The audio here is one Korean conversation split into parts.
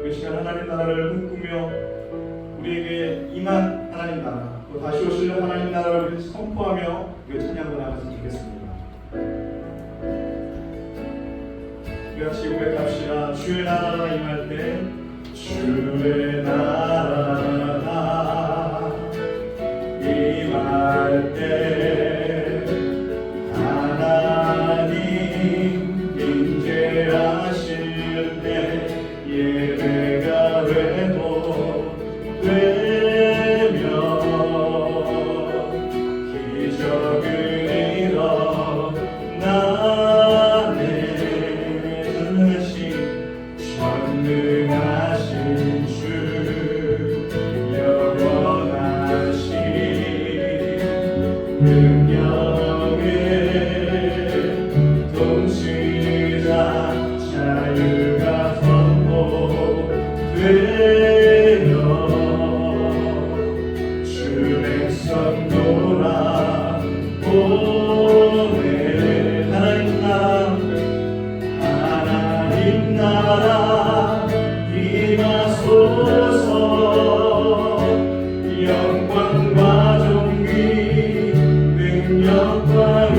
이 시간 하나님 나라를 꿈꾸며 우리에게 임한 하나님 나라, 또 다시 오실 하나님 나라를 선포하며 우리 찬양을 나갔으면 좋겠습니다. 우리 같이 고백합시다. 주의 나라가 임할 때, 주의 나라가 임할 때 하나님 임재하실 때 예배가 회복되며 기적을 일어나네. 전능하신 주 영원하신 능력의 통치자 자유가 선포되어 주 백성 돌아오네. 하나님 나라 임하소서. 영광과 존귀 능력과 위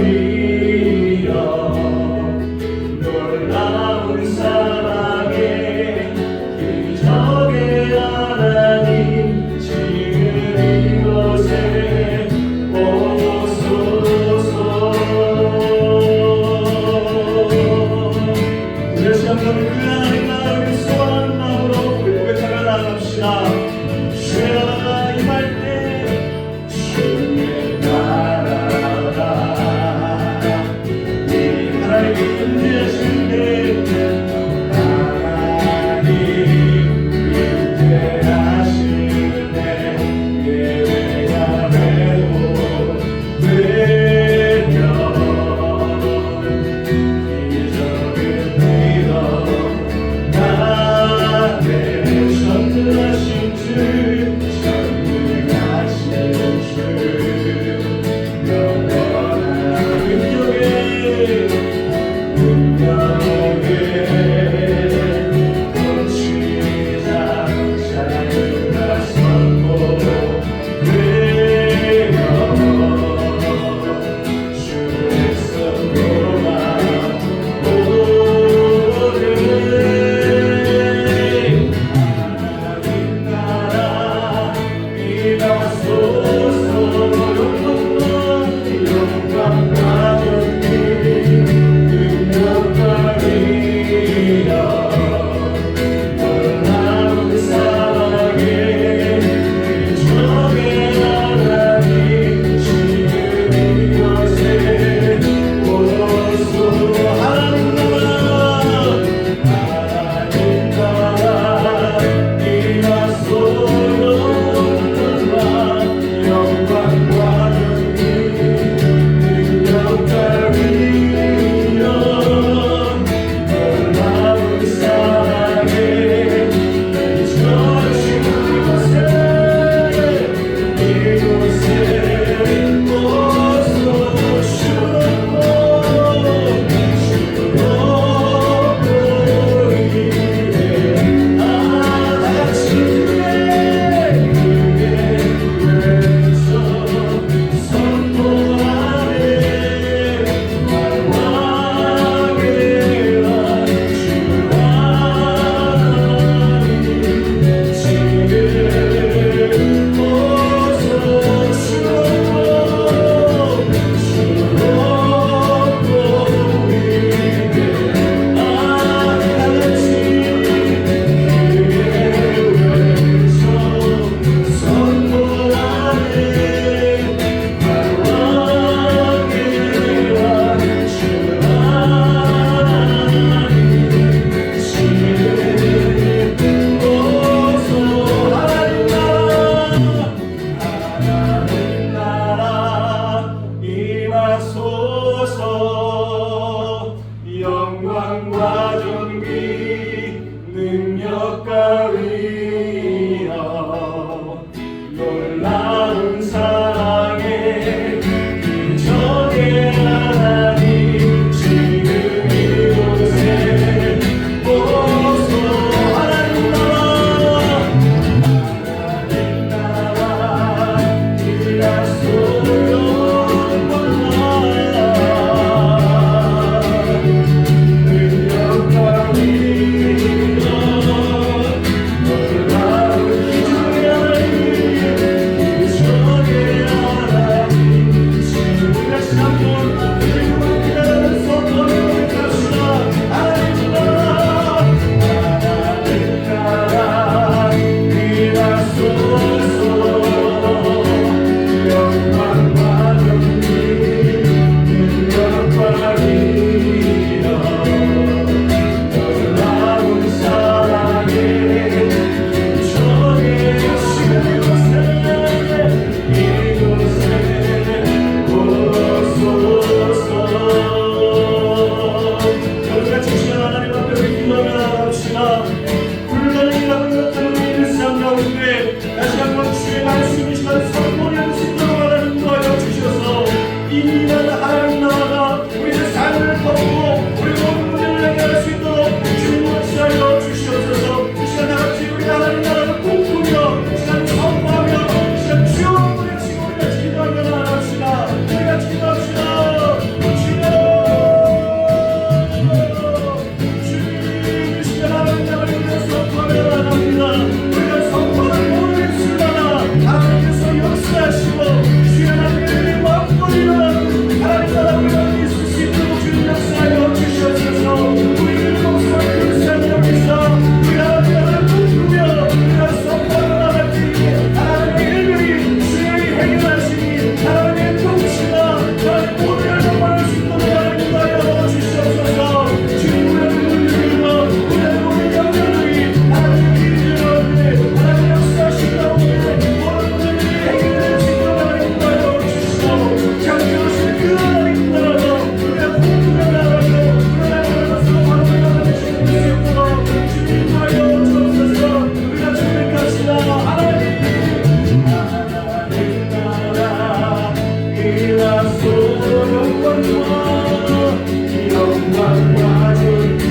영광과 존귀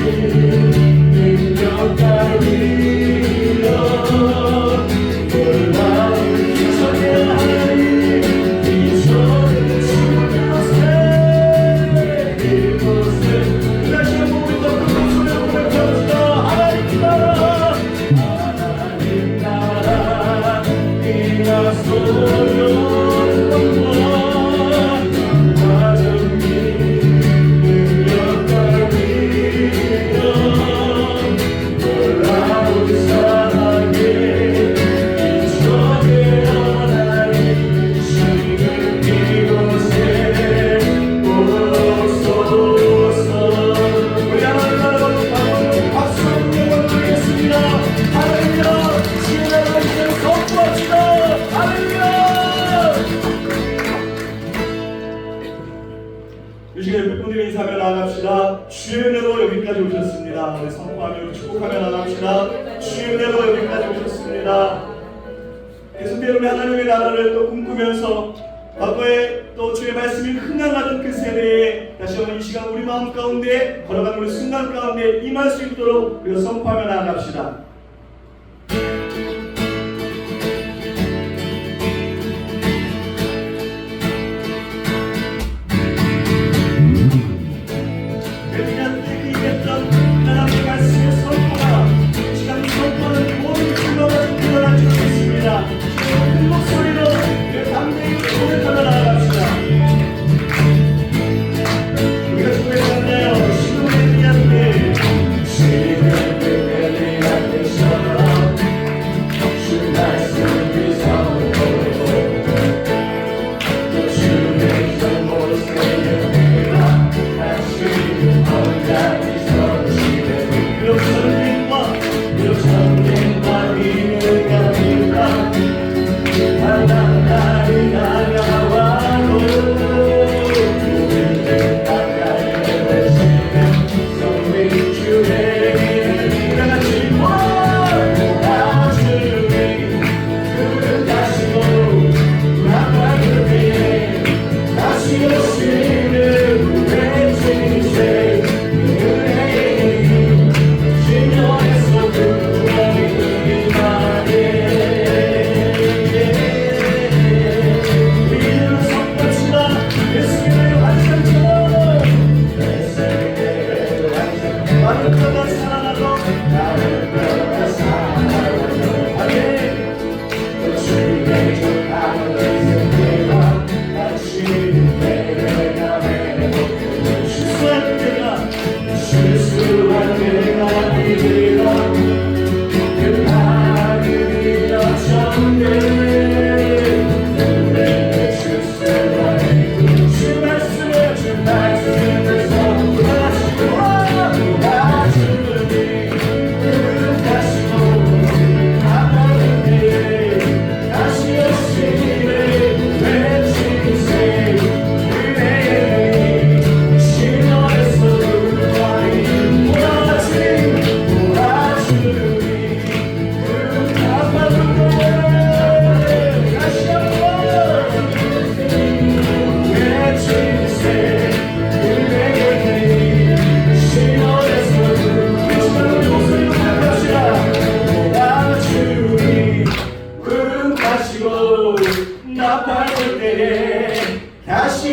능력 따위로 놀라운 기적의 하나님 이곳에 이곳에 다시 한번 우리 더 큰 목소리로 고백합시다. 하나님 나라 임하소서. 이 시간에 백분들의 인사하며 나아갑시다. 주의 은혜로 여기까지 오셨습니다. 우리 선포하며 축복하며 나아갑시다. 주의 은혜로 여기까지 오셨습니다. 계속되어 우리 하나님의 나라를 또 꿈꾸면서 과거에 또 주의 말씀이 흥황하던 그 세대에 다시 한번 이 시간 우리 마음 가운데 걸어가는 우리 순간 가운데 임할 수 있도록 우리가 선포하며 나아갑시다. 다시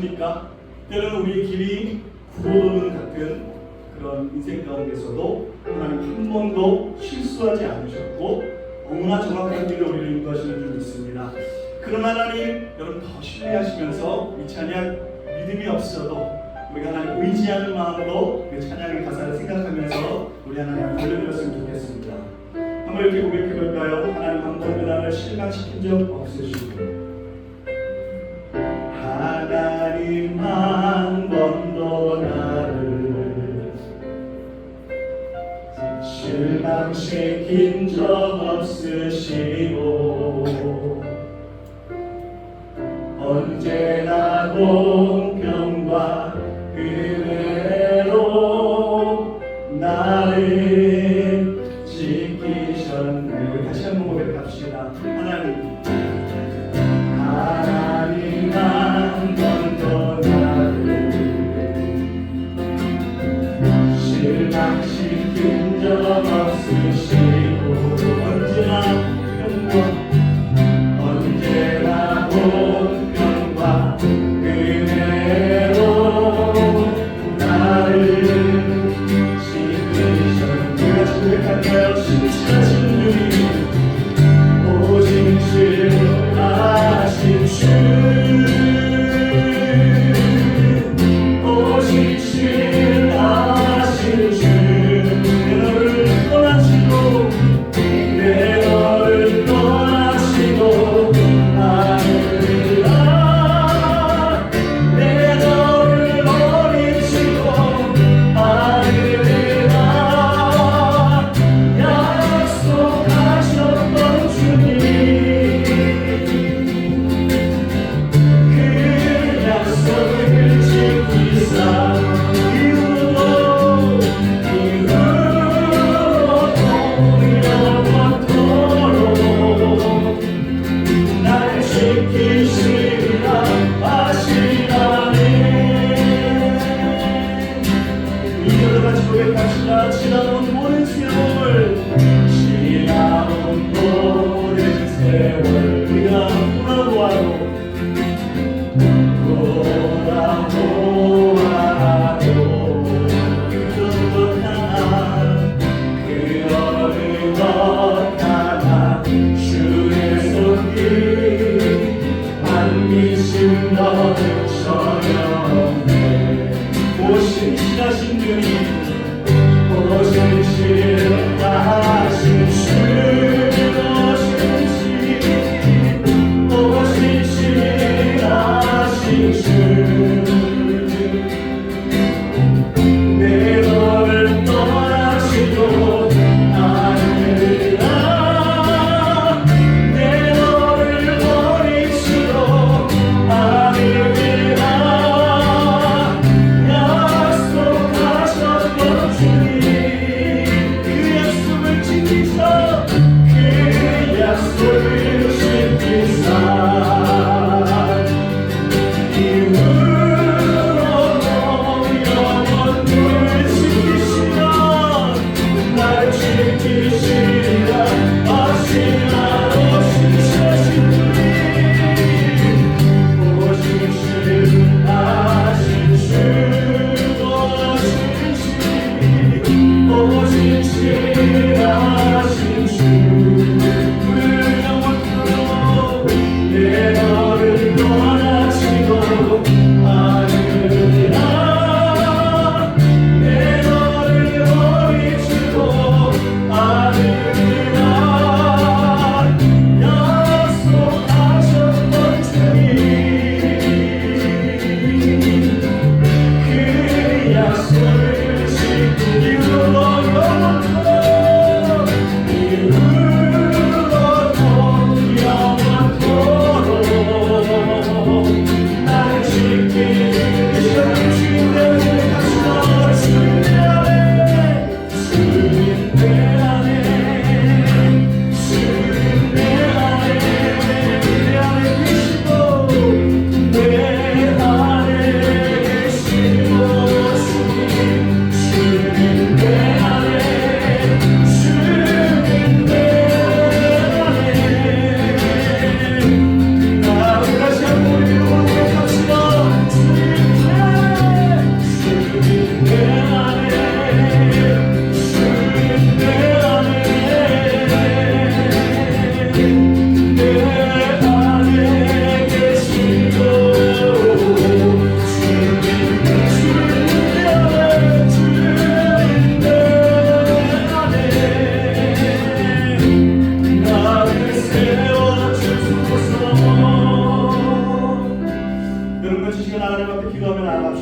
않습니까? 때로는 우리의 길이 구로는 같은 그런 인생 가운데서도 하나님 한 번도 실수하지 않으셨고 너무나 정확한 길로 우리를 인도하시는 줄 믿습니다. 그런 하나님 여러분 더 신뢰하시면서 이 찬양 믿음이 없어도 우리가 하나님 의지하는 마음으로 그 찬양의 가사를 생각하면서 우리 하나님 돌려드렸으면 좋겠습니다. 한번 이렇게 고백해 볼까요? 하나님 한 번도 나를 실망시킨 적 없으시고 하나님 한 번도 나를 실망시킨 적 없으시고 언제나 공평과 은혜로 나를 지키셨네. 다시 한번 고백합시다. 하나님 한 번도 나를 실망시킨 적 없으시고 언제나 공평과 은혜로 나를 지키셨네. 우리가 고백할까요? 신실하신 분이 오직 신하신 주 오직 신하신 주 내 너를 떠나시고 하늘이라 내 너를 버리시고 하늘이라 약속하셨던 주님 그 약속을 지키사 이후로 영원토록 나를 지키시리라 하시나니 이들과 같이 고백합시다. 지나온 모든 세월 우리가 돌아보아도 신실하신 주님 오신 신하신 주 오신 신하신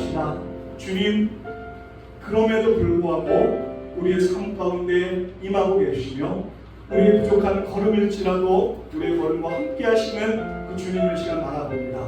나갑시다. 주님, 그럼에도 불구하고 우리의 삶 가운데 임하고 계시며 우리의 부족한 걸음일지라도 우리의 걸음과 함께 하시는 그 주님을 시간 바라봅니다.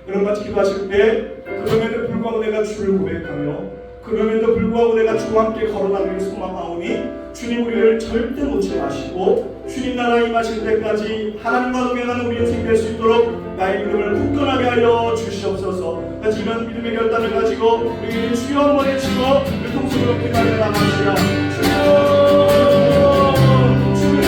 여러분 같이 기도하실 때 그럼에도 불구하고 내가 주를 고백하며 그럼에도 불구하고 내가 주와 함께 걸어가기를 소망하오니 주님 우리를 절대 놓지 마시고 주님 나라 임하실 때까지 하나님과 동행하는 우리 인생 될 수 있도록 나의 믿음을 굳건하게 하여 주시옵소서. 같이 이런 믿음의 결단을 가지고 우리 주여 한번 외치고 우리 통성으로 기도하며 나갑시다. 주님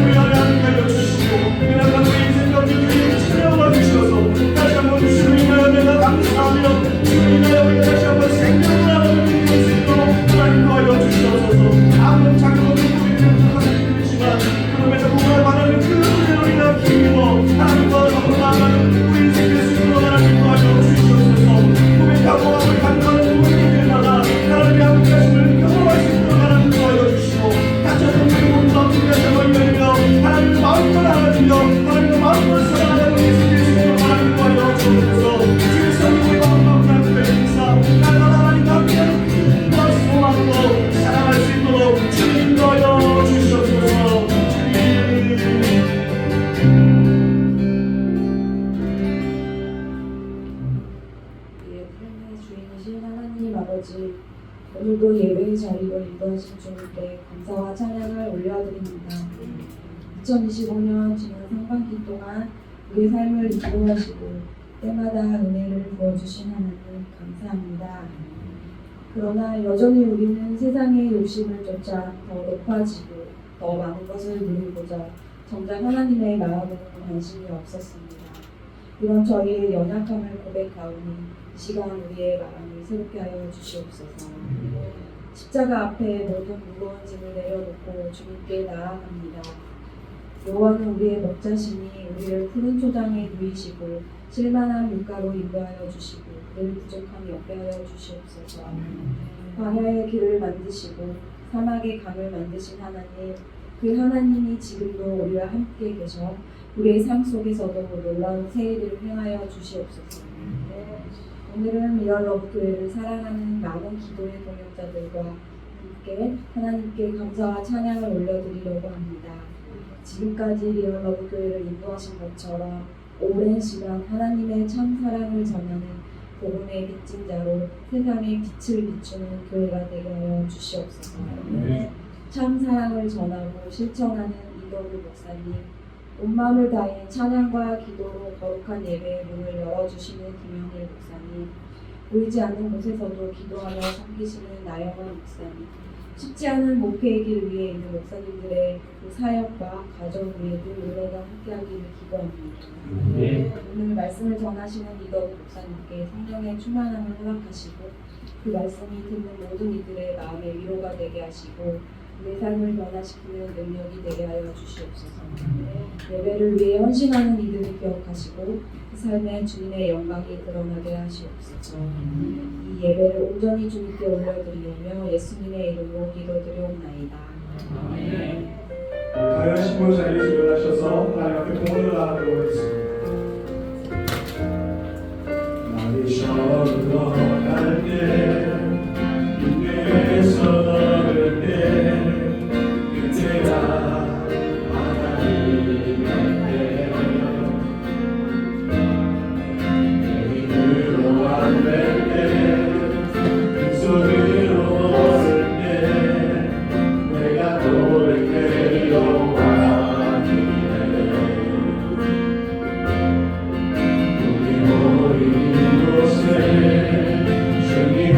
우리 안에 하나님 알려주시고 그나마 우리 인생 가운데 주님 찾아와 주셔서 다시 한번 주님을 내가 감사하며 주님의 우리 다시 한번 생명을 하는 인생으로 하나님 도와여 주시옵소서. 아무런 작은 우리를 부탁하는 일이지만 그럼에도 정말 많은 그 은혜로 인한 힘으로 하나님과 동행하는 우리 인생 될 수 있도록 하나님 도와여 주시옵소서. 고백하고 앞을 간구하는 모든 일들마다 하나님의 함께 하심을 경험할 수 있도록 하나님 도와여 주시고 다시 한번 우리 몸과 준비하셔 열며 하나님의 마음을 알아주며 하나님의 마음을 사랑하는 우리 인생 될 수 있도록 하나님 도와여 주옵소서. 주의 성령의 마음과 날마다 하나님과 함께하는 기쁨과 소망으로 살아갈 수 있도록 주님 인도하여 주시옵소서. 삶의 주인이신 하나님 아버지, 오늘도 예배의 자리를 인도하신 주님께 감사와 찬양을 올려드립니다. 2025년 지난 상반기 동안 우리의 삶을 인도하시고 때마다 은혜를 부어주신 하나님 감사합니다. 그러나 여전히 우리는 세상의 욕심을 쫓아 더 높아지고 더 많은 것을 누리고자 정작 하나님의 마음은 관심이 없었습니다. 이런 저희의 연약함을 고백하오니 이 시간 우리의 마음을 새롭게 하여 주시옵소서. 십자가 앞에 모든 무거운 짐을 내려놓고 주님께 나아갑니다. 여호와는 우리의 목자시니 우리를 푸른 초장에 누이시고 실만한 물가로 인도하여 주시고 늘 부족함이 없게 하여 주시옵소서. 광야의 길을 만드시고 사막의 강을 만드신 하나님, 그 하나님이 지금도 우리와 함께 계셔 우리의 삶 속에서도 놀라운 새 일을 행하여 주시옵소서. 오늘은 미러러브 교회를 사랑하는 많은 기도의 동역자들과 함께 하나님께 감사와 찬양을 올려드리려고 합니다. 지금까지 리얼러브 교회를 인도하신 것처럼 오랜 시간 하나님의 참 사랑을 전하는 복음의 빚진자로 세상에 빛을 비추는 교회가 되게 하여 주시옵소서. 참 사랑을 전하고 실천하는 이도우 목사님, 온 마음을 다해 찬양과 기도로 거룩한 예배의 문을 열어주시는 김영일 목사님, 보이지 않는 곳에서도 기도하며 섬기시는 나영원 목사님, 쉽지 않은 목회의 길 위에 있는 목사님들의 그 사역과 가정 위에 늘 은혜가 함께하기를 기도합니다. 오늘 말씀을 전하시는 이덕우 목사님께 성령의 충만함을 허락하시고 그 말씀이 듣는 모든 이들의 마음의 위로가 되게 하시고 내 삶을 변화시키는 능력이 되게 하여 주시옵소서. 예배를 위해 헌신하는 이들을 기억하시고 그 삶에 주님의 영광이 드러나게 하시옵소서. 이 예배를 온전히 주님께 올려드리며 예수님의 이름으로 기도드리옵나이다. 가야신 분 자리에서 일어나셔서 하나님 앞에 동원을 하도록 하겠습니다. 나를 걸어갈 때 인내에서 걸을 때 그때가 하나님인데 내 입으로 안 될 때 그 소리로 부를 때 내가 돌이켜 여호와니네 우리 모인 곳에 주님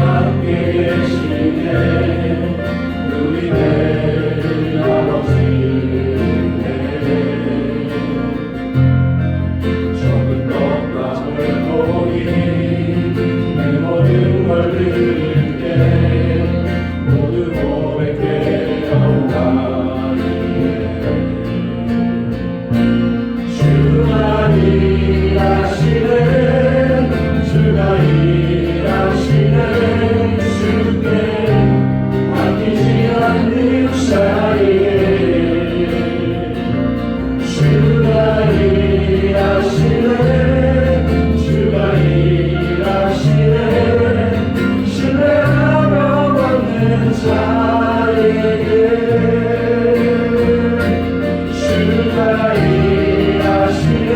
주가 일하시네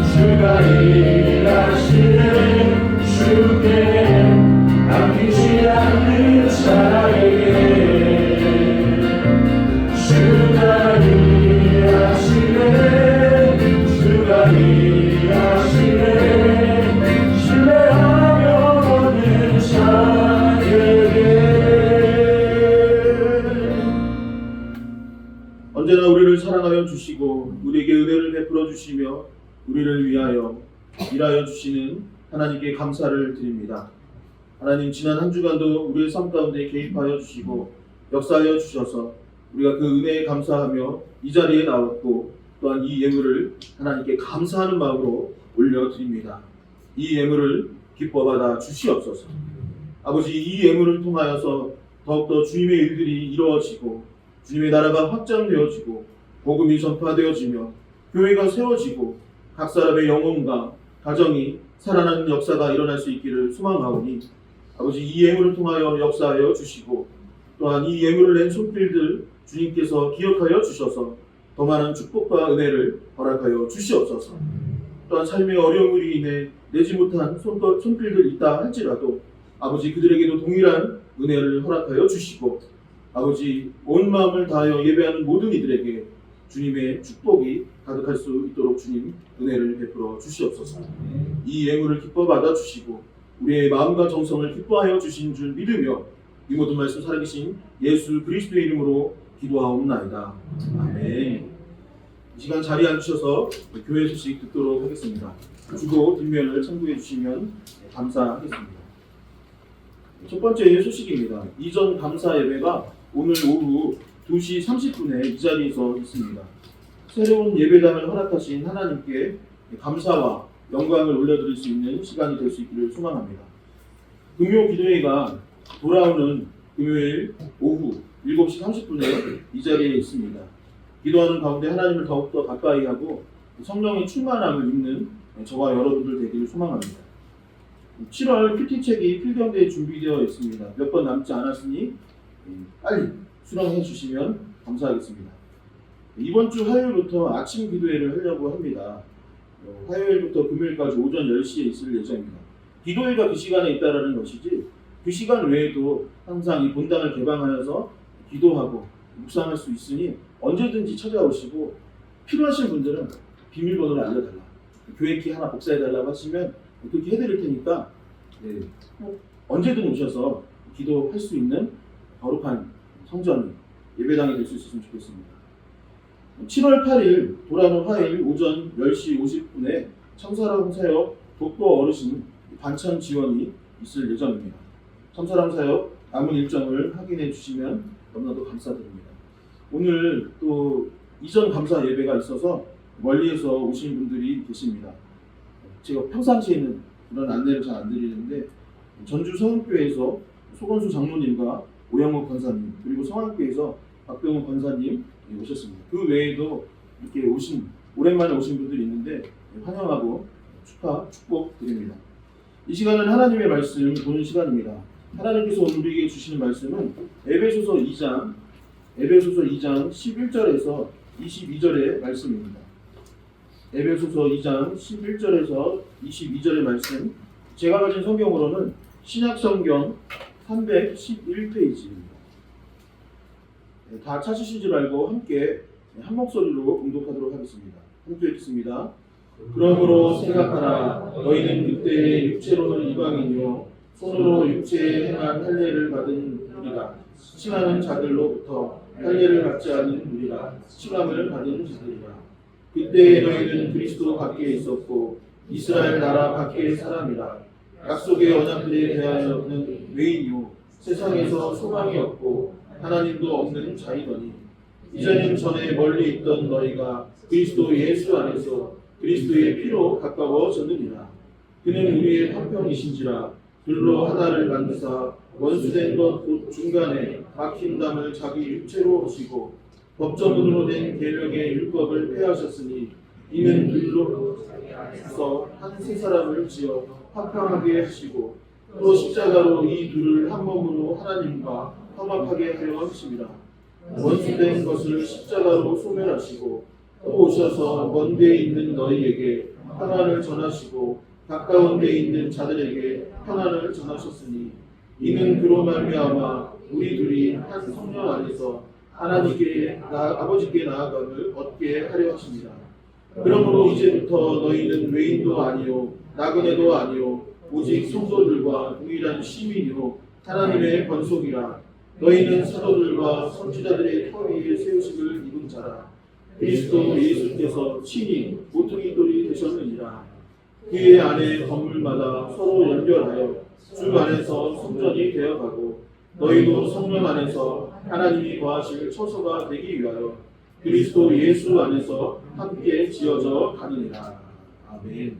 주가 일하시네 주께 아끼지 않는 자에게 주가 일하시네 주가 일하시네 신뢰하며 얻는 자에게. 언제나 우리를 사랑하여 주시고 우리에게 은혜를 베풀어 주시며 우리를 위하여 일하여 주시는 하나님께 감사를 드립니다. 하나님, 지난 한 주간도 우리의 삶 가운데 개입하여 주시고 역사하여 주셔서 우리가 그 은혜에 감사하며 이 자리에 나왔고 또한 이 예물을 하나님께 감사하는 마음으로 올려드립니다. 이 예물을 기뻐 받아 주시옵소서. 아버지, 이 예물을 통하여서 더욱더 주님의 일들이 이루어지고 주님의 나라가 확장되어지고 복음이 전파되어지며 교회가 세워지고 각 사람의 영혼과 가정이 살아나는 역사가 일어날 수 있기를 소망하오니 아버지, 이 예물을 통하여 역사하여 주시고 또한 이 예물을 낸 손길들 주님께서 기억하여 주셔서 더 많은 축복과 은혜를 허락하여 주시옵소서. 또한 삶의 어려움으로 인해 내지 못한 손길들 있다 할지라도 아버지, 그들에게도 동일한 은혜를 허락하여 주시고 아버지, 온 마음을 다하여 예배하는 모든 이들에게 주님의 축복이 가득할 수 있도록 주님 은혜를 베풀어 주시옵소서. 이 예물을 기뻐 받아 주시고 우리의 마음과 정성을 기뻐하여 주신 줄 믿으며 이 모든 말씀 살아계신 예수 그리스도의 이름으로 기도하옵나이다. 아멘. 이 시간 자리에 앉으셔서 교회 소식 듣도록 하겠습니다. 주보 뒷면을 참고해 주시면 감사하겠습니다. 첫 번째 소식입니다. 이전 감사 예배가 오늘 오후 2시 30분에 이 자리에서 있습니다. 새로운 예배당을 허락하신 하나님께 감사와 영광을 올려드릴 수 있는 시간이 될 수 있기를 소망합니다. 금요 기도회가 돌아오는 금요일 오후 7시 30분에 이 자리에 있습니다. 기도하는 가운데 하나님을 더욱더 가까이 하고 성령의 충만함을 입는 저와 여러분들 되기를 소망합니다. 7월 큐티책이 필경대에 준비되어 있습니다. 몇 번 남지 않았으니 빨리 수령해 주시면 감사하겠습니다. 이번 주 화요일부터 아침 기도회를 하려고 합니다. 화요일부터 금요일까지 오전 10시에 있을 예정입니다. 기도회가 그 시간에 있다라는 것이지 그 시간 외에도 항상 이 본당을 개방하여서 기도하고 묵상할 수 있으니 언제든지 찾아오시고 필요하신 분들은 비밀번호를 알려달라, 교회키 하나 복사해달라고 하시면 그렇게 해드릴 테니까 언제든 오셔서 기도할 수 있는 거룩한 성전이 예배당이 될 수 있었으면 좋겠습니다. 7월 8일 돌아오는 화요일 오전 10시 50분에 참사랑 사역 독도 어르신 반찬 지원이 있을 예정입니다. 참사랑 사역 남은 일정을 확인해 주시면 너무나도 감사드립니다. 오늘 또 이전 감사 예배가 있어서 멀리에서 오신 분들이 계십니다. 제가 평상시에는 이런 안내를 잘 안 드리는데 전주 성안교회에서 소건수 장로님과 오영욱 권사님, 그리고 성안교회에서 박병훈 권사님 오셨습니다. 그 외에도 이렇게 오랜만에 오신 분들이 있는데 환영하고 축복 드립니다. 이 시간은 하나님의 말씀 보는 시간입니다. 하나님께서 오늘 우리에게 주시는 말씀은 에베소서 2장 11절에서 22절의 말씀입니다. 에베소서 2장 11절에서 22절의 말씀, 제가 가진 성경으로는 신약성경 311페이지입니다. 다 찾으시지 말고 함께 한 목소리로 공독하도록 하겠습니다. 함께 읽겠습니다. 그러므로 생각하라. 너희는 그때 육체로는 이방인이요 손으로 육체에 행한 할례를 받은 우리가 칭하는 자들로부터 할례를 받지 않은 우리가 칭함을 받은 자들이라. 그때 너희는 그리스도 밖에 있었고 이스라엘 나라 밖의 사람이라. 약속의 언약들에 대하여는 외인이요 세상에서 소망이 없고 하나님도 없는 자이더니 이제는 전에 멀리 있던 너희가 그리스도 예수 안에서 그리스도의 피로 가까워졌느니라. 그는 우리의 화평이신지라. 둘로 하나를 만드사 원수된 것 곧 중간에 막힌 담을 자기 육체로 오시고 법정으로 된 계명의 율법을 폐하셨으니 이는 둘로서 한 세 사람을 지어 화평하게 하시고 또 십자가로 이 둘을 한 몸으로 하나님과 화목하게 하려 하심이라. 원수된 것을 십자가로 소멸하시고 또 오셔서 먼 데 있는 너희에게 평안을 전하시고 가까운 데 있는 자들에게 평안을 전하셨으니 이는 그로 말미암아 우리 둘이 한 성령 안에서 하나님께 아버지께 나아감을 얻게 하려 하십니다. 그러므로 이제부터 너희는 외인도 아니요 나그네도 아니요 오직 성도들과 동일한 시민이요 하나님의 권속이라. 너희는 사도들과 선지자들의 터 위에 세우심을 입은 자라. 그리스도 예수께서 친히 모퉁이 돌이 되셨느니라. 그의 안에 건물마다 서로 연결하여 주 안에서 성전이 되어가고 너희도 성령 안에서 하나님이 거하실 처소가 되기 위하여 그리스도 예수 안에서 함께 지어져 가느니라. 아멘.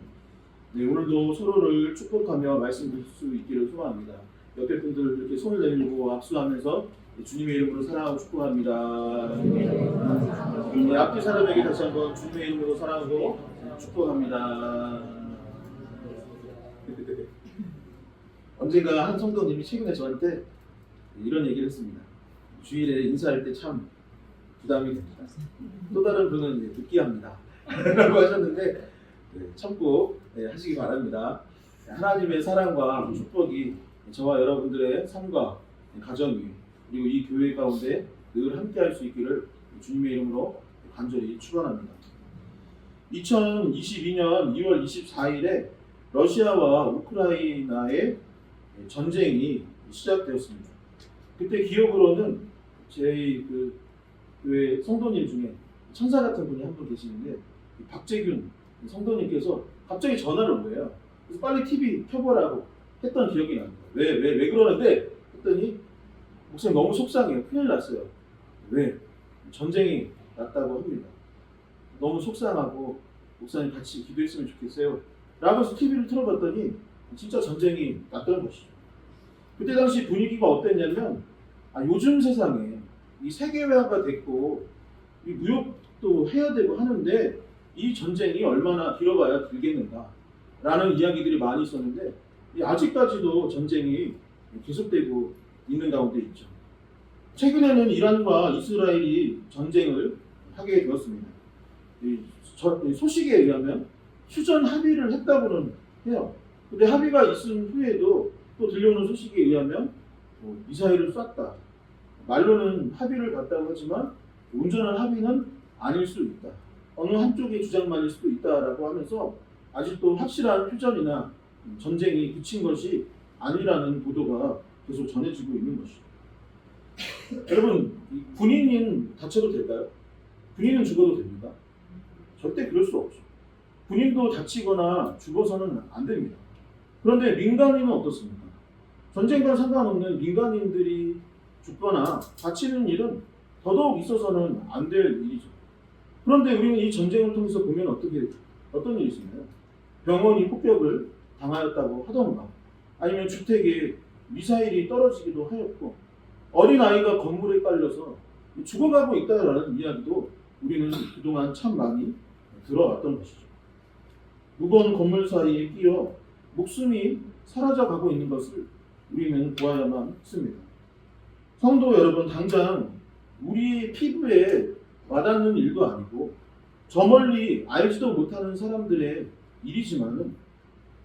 네, 오늘도 서로를 축복하며 말씀드릴 수 있기를 소망합니다. 옆에 분들 이렇게 손을 내밀고 악수하면서 주님의 이름으로 사랑하고 축복합니다. 네, 앞뒤 사람에게 다시 한번 주님의 이름으로 사랑하고 축복합니다. 언젠가 한 성도님이 최근에 저한테 이런 얘기를 했습니다. 주일에 인사할 때 참 부담이 됩니다. 또 다른 분은 느끼합니다. 라고 하셨는데 참고 하시기 바랍니다. 하나님의 사랑과 축복이 저와 여러분들의 삶과 가정이 그리고 이 교회 가운데 늘 함께 할 수 있기를 주님의 이름으로 간절히 축원합니다. 2022년 2월 24일에 러시아와 우크라이나의 전쟁이 시작되었습니다. 그때 기억으로는 저희 그 교회 성도님 중에 천사 같은 분이 한 분 계시는데 박재균 성도님께서 갑자기 전화를 온 거예요. 그래서 빨리 TV 켜보라고 했던 기억이 납니다. 왜 그러는데 했더니 목사님 너무 속상해요. 큰일 났어요. 왜? 전쟁이 났다고 합니다. 너무 속상하고 목사님 같이 기도했으면 좋겠어요. 라고 해서 TV를 틀어봤더니 진짜 전쟁이 났던 것이죠. 그때 당시 분위기가 어땠냐면 요즘 세상에 이 세계화가 됐고 이 무역도 해야 되고 하는데 이 전쟁이 얼마나 길어봐야 들겠는가 라는 이야기들이 많이 있었는데 아직까지도 전쟁이 계속되고 있는 가운데 있죠. 최근에는 이란과 이스라엘이 전쟁을 하게 되었습니다. 이 소식에 의하면 휴전 합의를 했다고는 해요. 근데 합의가 있은 후에도 또 들려오는 소식에 의하면 미사일을 쐈다. 말로는 합의를 봤다고 하지만 온전한 합의는 아닐 수 있다. 어느 한쪽의 주장만일 수도 있다라고 하면서 아직도 확실한 휴전이나 전쟁이 그친 것이 아니라는 보도가 계속 전해지고 있는 것이죠. 여러분, 군인은 다쳐도 될까요? 군인은 죽어도 됩니까? 절대 그럴 수 없죠. 군인도 다치거나 죽어서는 안 됩니다. 그런데 민간인은 어떻습니까? 전쟁과 상관없는 민간인들이 죽거나 다치는 일은 더더욱 있어서는 안 될 일이죠. 그런데 우리는 이 전쟁을 통해서 보면 어떤 일이 있었나요? 병원이 폭격을 당하였다고 하던가 아니면 주택에 미사일이 떨어지기도 하였고 어린아이가 건물에 깔려서 죽어가고 있다라는 이야기도 우리는 그동안 참 많이 들어왔던 것이죠. 무거운 건물 사이에 끼어 목숨이 사라져가고 있는 것을 우리는 보아야만 했습니다. 성도 여러분, 당장 우리 피부에 와닿는 일도 아니고 저 멀리 알지도 못하는 사람들의 일이지만은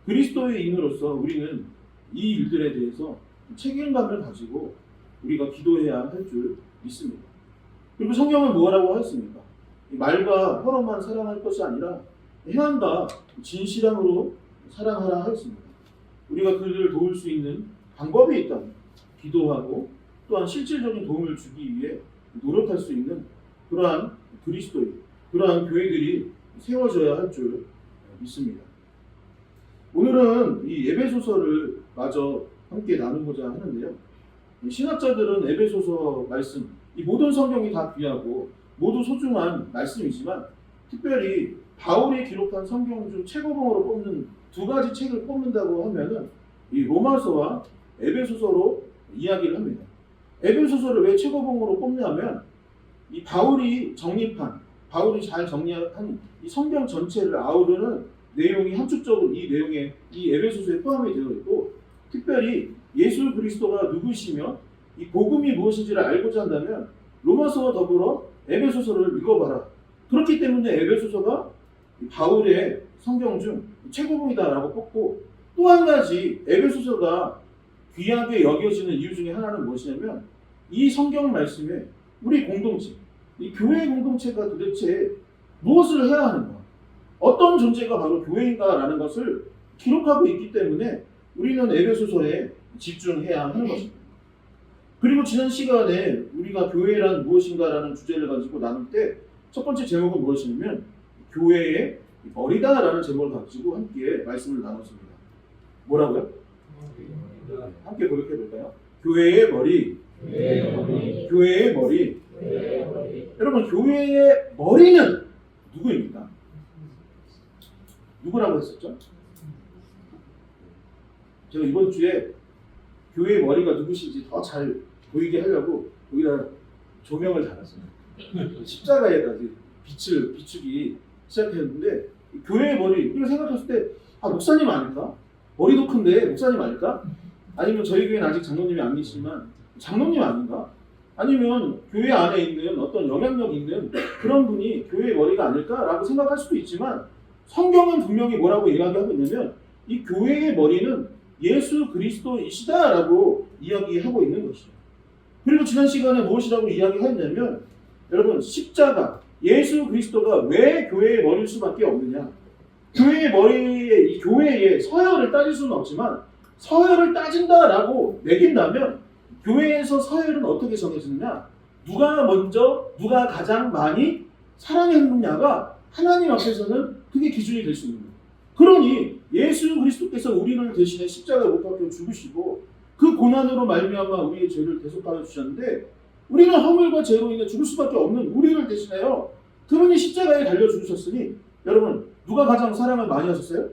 그리스도의 인으로서 우리는 이 일들에 대해서 책임감을 가지고 우리가 기도해야 할 줄 믿습니다. 그리고 성경은 뭐라고 하였습니까? 말과 혀로만 사랑할 것이 아니라 행함과 진실함으로 사랑하라 하였습니다. 우리가 그들을 도울 수 있는 방법이 있다면 기도하고 또한 실질적인 도움을 주기 위해 노력할 수 있는 그러한 그리스도의 그러한 교회들이 세워져야 할 줄 믿습니다. 오늘은 이 에베소서를 마저 함께 나누고자 하는데요. 신학자들은 에베소서 말씀, 이 모든 성경이 다 귀하고 모두 소중한 말씀이지만 특별히 바울이 기록한 성경 중 최고봉으로 뽑는 두 가지 책을 뽑는다고 하면은 이 로마서와 에베소서로 이야기를 합니다. 에베소서를 왜 최고봉으로 뽑냐면 이 바울이 잘 정리한 이 성경 전체를 아우르는 내용이 함축적으로 이 내용에 이 에베소서에 포함이 되어 있고 특별히 예수 그리스도가 누구시며 이 복음이 무엇인지를 알고자 한다면 로마서와 더불어 에베소서를 읽어봐라. 그렇기 때문에 에베소서가 바울의 성경 중 최고봉이다라고 뽑고, 또 한 가지 에베소서가 귀하게 여겨지는 이유 중에 하나는 무엇이냐면 이 성경 말씀에 우리 공동체, 이 교회 공동체가 도대체 무엇을 해야 하는가, 어떤 존재가 바로 교회인가라는 것을 기록하고 있기 때문에 우리는 에베소서에 집중해야 하는 것입니다. 그리고 지난 시간에 우리가 교회란 무엇인가라는 주제를 가지고 나눌 때 첫 번째 제목은 무엇이냐면 교회의 머리다라는 제목을 가지고 함께 말씀을 나눴습니다. 뭐라고요? 함께 고백해 볼까요? 교회의 머리. 교회의 머리. 여러분, 교회의 머리는 누구입니까? 누구라고 했었죠? 제가 이번 주에 교회의 머리가 누구신지 더 잘 보이게 하려고 여기다 조명을 달았어요. 십자가에다 빛을 비추기 시작했는데, 교회의 머리, 이걸 생각했을 때 목사님 아닐까? 머리도 큰데 목사님 아닐까? 아니면 저희 교회는 아직 장로님이 안 계시지만 장로님 아닌가? 아니면 교회 안에 있는 어떤 영향력 있는 그런 분이 교회의 머리가 아닐까라고 생각할 수도 있지만, 성경은 분명히 뭐라고 이야기하고 있냐면 이 교회의 머리는 예수 그리스도이시다라고 이야기하고 있는 것이죠. 그리고 지난 시간에 무엇이라고 이야기했냐면, 여러분, 십자가, 예수 그리스도가 왜 교회의 머리일 수밖에 없느냐? 교회의 머리에, 이 교회의 서열을 따질 수는 없지만 서열을 따진다라고 매긴다면 교회에서 서열은 어떻게 정해지느냐? 누가 먼저, 누가 가장 많이 사랑했느냐가 하나님 앞에서는 그게 기준이 될 수 있는 거예요. 그러니 예수 그리스도께서 우리를 대신해 십자가에 못 박혀 죽으시고 그 고난으로 말미암아 우리의 죄를 대속하여 주셨는데, 우리는 허물과 죄로 인해 죽을 수밖에 없는 우리를 대신하여 그분이 십자가에 달려 죽으셨으니, 여러분, 누가 가장 사랑을 많이 하셨어요?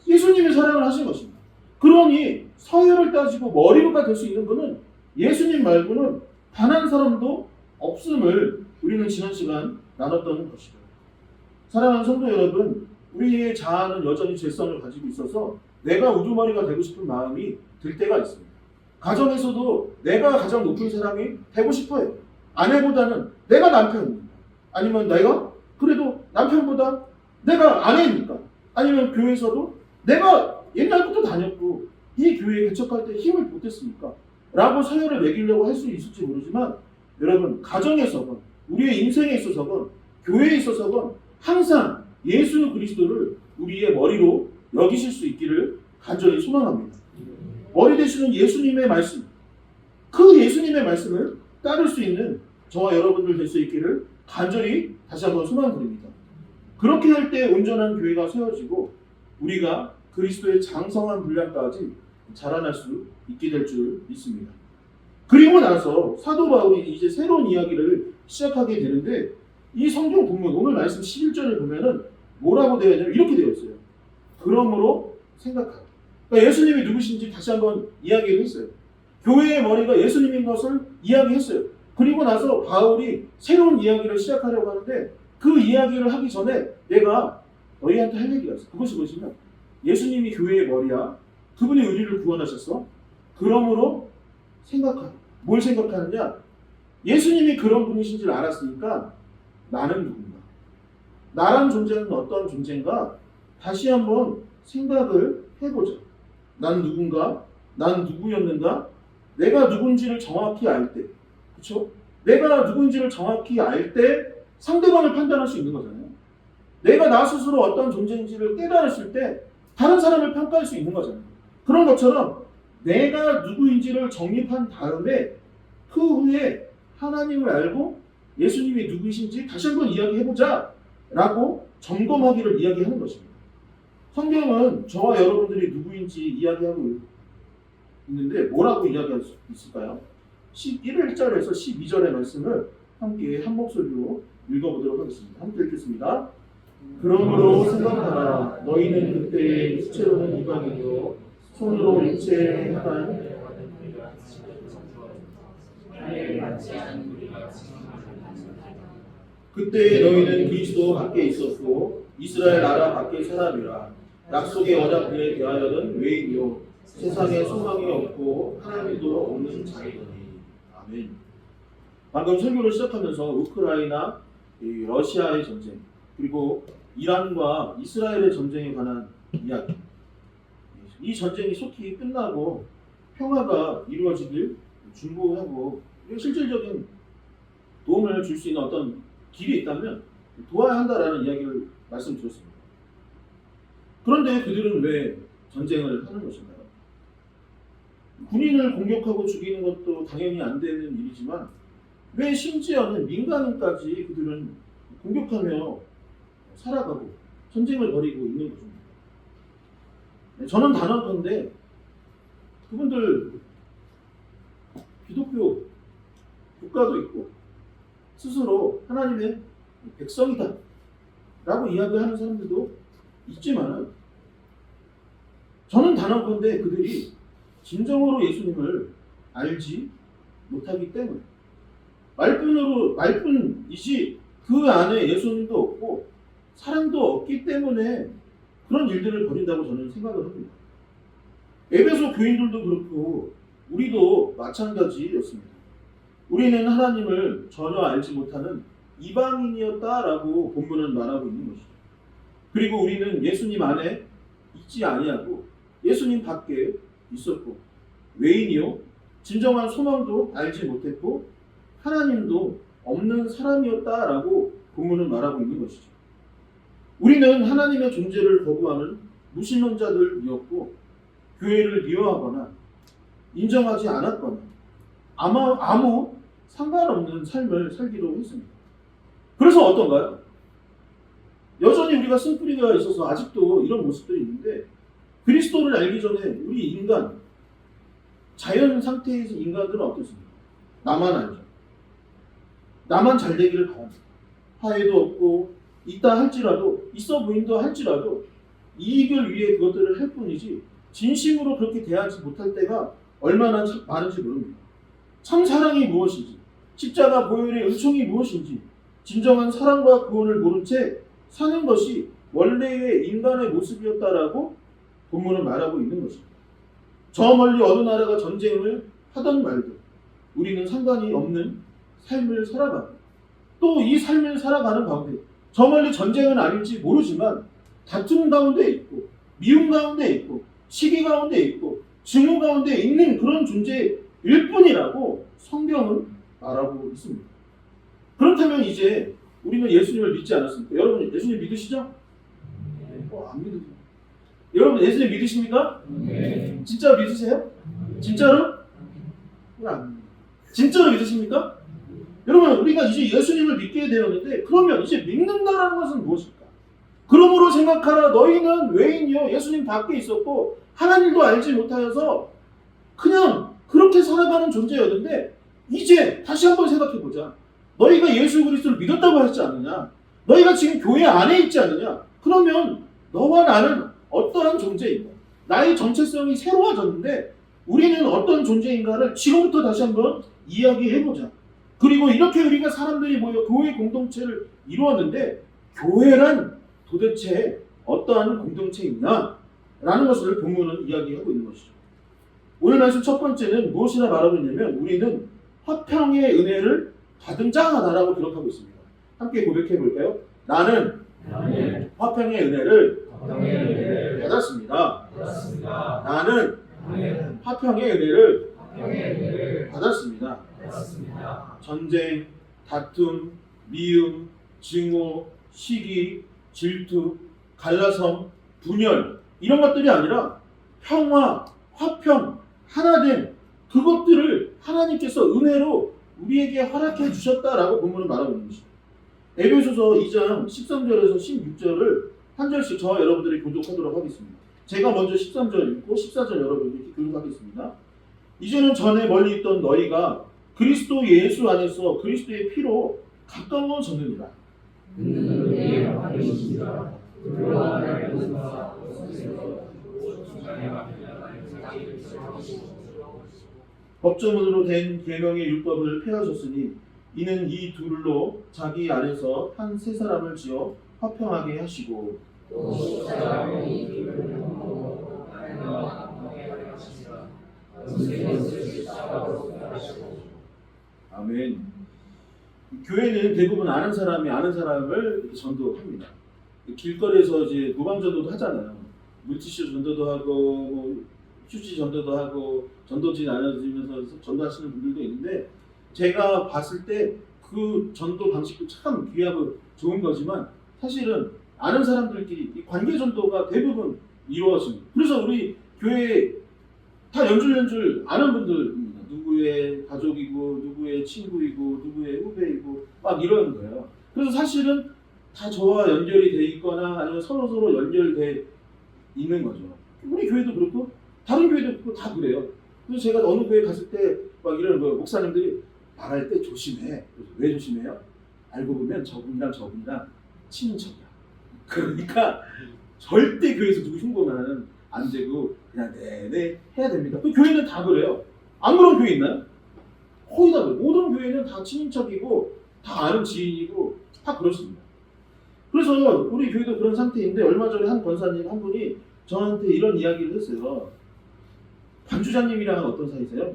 예수님이 사랑을 하신 것입니다. 그러니 서열을 따지고 머리로가 될 수 있는 분은 예수님 말고는 단 한 사람도 없음을 우리는 지난 시간 나눴던 것이죠. 사랑하는 성도 여러분, 우리의 자아는 여전히 죄성을 가지고 있어서 내가 우두머리가 되고 싶은 마음이 들 때가 있습니다. 가정에서도 내가 가장 높은 사람이 되고 싶어요. 아내보다는 내가 남편입니다. 아니면 내가 그래도 남편보다 내가 아내입니까? 아니면 교회에서도 내가 옛날부터 다녔고 이 교회에 개척할 때 힘을 못했습니까? 라고 서열을 매기려고 할 수 있을지 모르지만, 여러분, 가정에서건 우리의 인생에 있어서건 교회에 있어서건 항상 예수 그리스도를 우리의 머리로 여기실 수 있기를 간절히 소망합니다. 머리 되시는 예수님의 말씀, 그 예수님의 말씀을 따를 수 있는 저와 여러분들 될 수 있기를 간절히 다시 한번 소망드립니다. 그렇게 할 때 온전한 교회가 세워지고 우리가 그리스도의 장성한 분량까지 자라날 수 있게 될 줄 믿습니다. 그리고 나서 사도 바울이 이제 새로운 이야기를 시작하게 되는데, 이 성경 본문 오늘 말씀 11절을 보면은 뭐라고 되어 있냐면 이렇게 되어 있어요. 그러므로 생각하라. 그러니까 예수님이 누구신지 다시 한번 이야기를 했어요. 교회의 머리가 예수님인 것을 이야기했어요. 그리고 나서 바울이 새로운 이야기를 시작하려고 하는데, 그 이야기를 하기 전에 내가 너희한테 할 얘기가 있어. 그것이 무엇이냐면 예수님이 교회의 머리야. 그분이 우리를 구원하셨어. 그러므로 생각하라. 뭘 생각하느냐? 예수님이 그런 분이신 줄 알았으니까 나는 누군가? 나란 존재는 어떤 존재인가? 다시 한번 생각을 해보자. 난 누군가? 난 누구였는가? 내가 누군지를 정확히 알 때, 그렇죠? 내가 누군지를 정확히 알 때 상대방을 판단할 수 있는 거잖아요. 내가 나 스스로 어떤 존재인지를 깨달았을 때 다른 사람을 평가할 수 있는 거잖아요. 그런 것처럼 내가 누구인지를 정립한 다음에 그 후에 하나님을 알고 예수님이 누구이신지 다시 한번 이야기해보자 라고 점검하기를 이야기하는 것입니다. 성경은 저와 여러분들이 누구인지 이야기하고 있는데 뭐라고 이야기할 수 있을까요? 11절에서 12절의 말씀을 함께 한 목소리로 읽어보도록 하겠습니다. 함께 읽겠습니다. 그러므로 생각하라. 너희는 그때 수체로는 이방인이요 손으로 일체 행한 그때 너희는 그리스도 밖에 있었고 이스라엘 나라 밖의 사람이라. 약속의 언약에 대하여는 외인이요 세상에 소망이 없고 하나님도 없는 자이더니. 아멘. 방금 설교를 시작하면서 우크라이나, 이 러시아의 전쟁, 그리고 이란과 이스라엘의 전쟁에 관한 이야기. 이 전쟁이 속히 끝나고 평화가 이루어지길 중보하고 실질적인 도움을 줄 수 있는 어떤 길이 있다면 도와야 한다라는 이야기를 말씀드렸습니다. 그런데 그들은 왜 전쟁을 하는 것인가요? 군인을 공격하고 죽이는 것도 당연히 안 되는 일이지만 왜 심지어는 민간인까지 그들은 공격하며 살아가고 전쟁을 벌이고 있는 것입니다. 저는 단언컨대 그분들 기독교 국가도 있고 스스로 하나님의 백성이다 라고 이야기하는 사람들도 있지만 저는 단언컨대 그들이 진정으로 예수님을 알지 못하기 때문에 말뿐이지 그 안에 예수님도 없고 사랑도 없기 때문에 그런 일들을 벌인다고 저는 생각을 합니다. 에베소 교인들도 그렇고 우리도 마찬가지였습니다. 우리는 하나님을 전혀 알지 못하는 이방인이었다라고 본문은 말하고 있는 것이죠. 그리고 우리는 예수님 안에 있지 아니하고 예수님 밖에 있었고 외인이요 진정한 소망도 알지 못했고 하나님도 없는 사람이었다라고 본문은 말하고 있는 것이죠. 우리는 하나님의 존재를 거부하는 무신론자들이었고 교회를 미워하거나 인정하지 않았거나 아무 상관없는 삶을 살기로 했습니다. 그래서 어떤가요? 여전히 우리가 쓴뿌리가 있어서 아직도 이런 모습들이 있는데 그리스도를 알기 전에 우리 인간 자연 상태에서 인간들은 어떻습니까? 나만 알죠. 나만 잘 되기를 바랍니다. 화해도 없고 있다 할지라도 있어 보인다 할지라도 이익을 위해 그것들을 할 뿐이지 진심으로 그렇게 대하지 못할 때가 얼마나 많은지 모릅니다. 참 사랑이 무엇인지 십자가 보혈의 은총이 무엇인지 진정한 사랑과 구원을 모른 채 사는 것이 원래의 인간의 모습이었다라고 본문은 말하고 있는 것입니다. 저 멀리 어느 나라가 전쟁을 하던 말도 우리는 상관이 없는 삶을 살아가고 또 이 삶을 살아가는 가운데 저 멀리 전쟁은 아닐지 모르지만 다툼 가운데 있고 미움 가운데 있고 시기 가운데 있고 증오 가운데 있는 그런 존재일 뿐이라고 성경은 말하고 있습니다. 그렇다면 이제 우리는 예수님을 믿지 않았습니까? 여러분 예수님 믿으시죠? 안 믿으세요. 여러분 예수님 믿으십니까? 네. 진짜로 믿으세요? 진짜로? 안 믿어요. 진짜로 믿으십니까? 여러분 우리가 이제 예수님을 믿게 되었는데 그러면 이제 믿는다라는 것은 무엇일까? 그러므로 생각하라 너희는 외인이요 예수님 밖에 있었고 하나님도 알지 못하여서 그냥 그렇게 살아가는 존재였는데 이제 다시 한번 생각해보자. 너희가 예수 그리스도를 믿었다고 하지 않느냐? 너희가 지금 교회 안에 있지 않느냐? 그러면 너와 나는 어떠한 존재인가? 나의 정체성이 새로워졌는데 우리는 어떤 존재인가를 지금부터 다시 한번 이야기해보자. 그리고 이렇게 우리가 사람들이 모여 교회 공동체를 이루었는데 교회란 도대체 어떠한 공동체이냐? 라는 것을 본문은 이야기하고 있는 것이죠. 오늘 말씀 첫 번째는 무엇이나 말하고 있냐면 우리는 화평의 은혜를 받은 자다라고 기록하고 있습니다. 함께 고백해 볼까요? 나는 화평의 은혜를 받았습니다. 나는 화평의 은혜를 받았습니다. 전쟁, 다툼, 미움, 증오, 시기, 질투, 갈라섬, 분열 이런 것들이 아니라 평화, 화평, 하나됨 그것들을 하나님께서 은혜로 우리에게 허락해 주셨다라고 본문은 말하고 있는 것입니다. 에베소서 2장 13절에서 16절을 한 절씩 저와 여러분들이 교독하도록 하겠습니다. 제가 먼저 13절 읽고 14절 여러분들께 교독하겠습니다. 이제는 전에 멀리 있던 너희가 그리스도 예수 안에서 그리스도의 피로 가까워졌느니라. 법조문으로 된 계명의 율법을 폐하셨으니 이는 이 둘로 자기 안에서 한 세 사람을 지어 화평하게 하시고 아멘. 교회는 대부분 아는 사람이 아는 사람을 전도합니다. 길거리에서 이제 무방 전도도 하잖아요. 물티슈 전도도 하고 뭐 휴지 전도도 하고 전도지 나눠주면서 전도하시는 분들도 있는데 제가 봤을 때 그 전도 방식도 참 귀하고 좋은 거지만 사실은 아는 사람들끼리 이 관계 전도가 대부분 이루어집니다. 그래서 우리 교회 다 연줄 아는 분들입니다. 누구의 가족이고 누구의 친구이고 누구의 후배이고 막 이러는 거예요. 그래서 사실은 다 저와 연결이 돼 있거나 아니면 서로 연결돼 있는 거죠. 우리 교회도 그렇고 다른 교회도 그렇고 다 그래요. 그래서 제가 어느 교회 갔을 때 막 이러는 거예요. 목사님들이 말할 때 조심해. 그래서 왜 조심해요? 알고 보면 저분이랑 친한 척이야. 그러니까 절대 교회에서 누구 흉보면은 안 되고 그냥 네네 해야 됩니다. 그 교회는 다 그래요. 안 그런 교회 있나요? 거의 다 그래요. 모든 교회는 다 친인척이고 다 아는 지인이고 다 그렇습니다. 그래서 우리 교회도 그런 상태인데 얼마 전에 한 권사님 한 분이 저한테 이런 이야기를 했어요. 관주장님이랑 어떤 사이세요?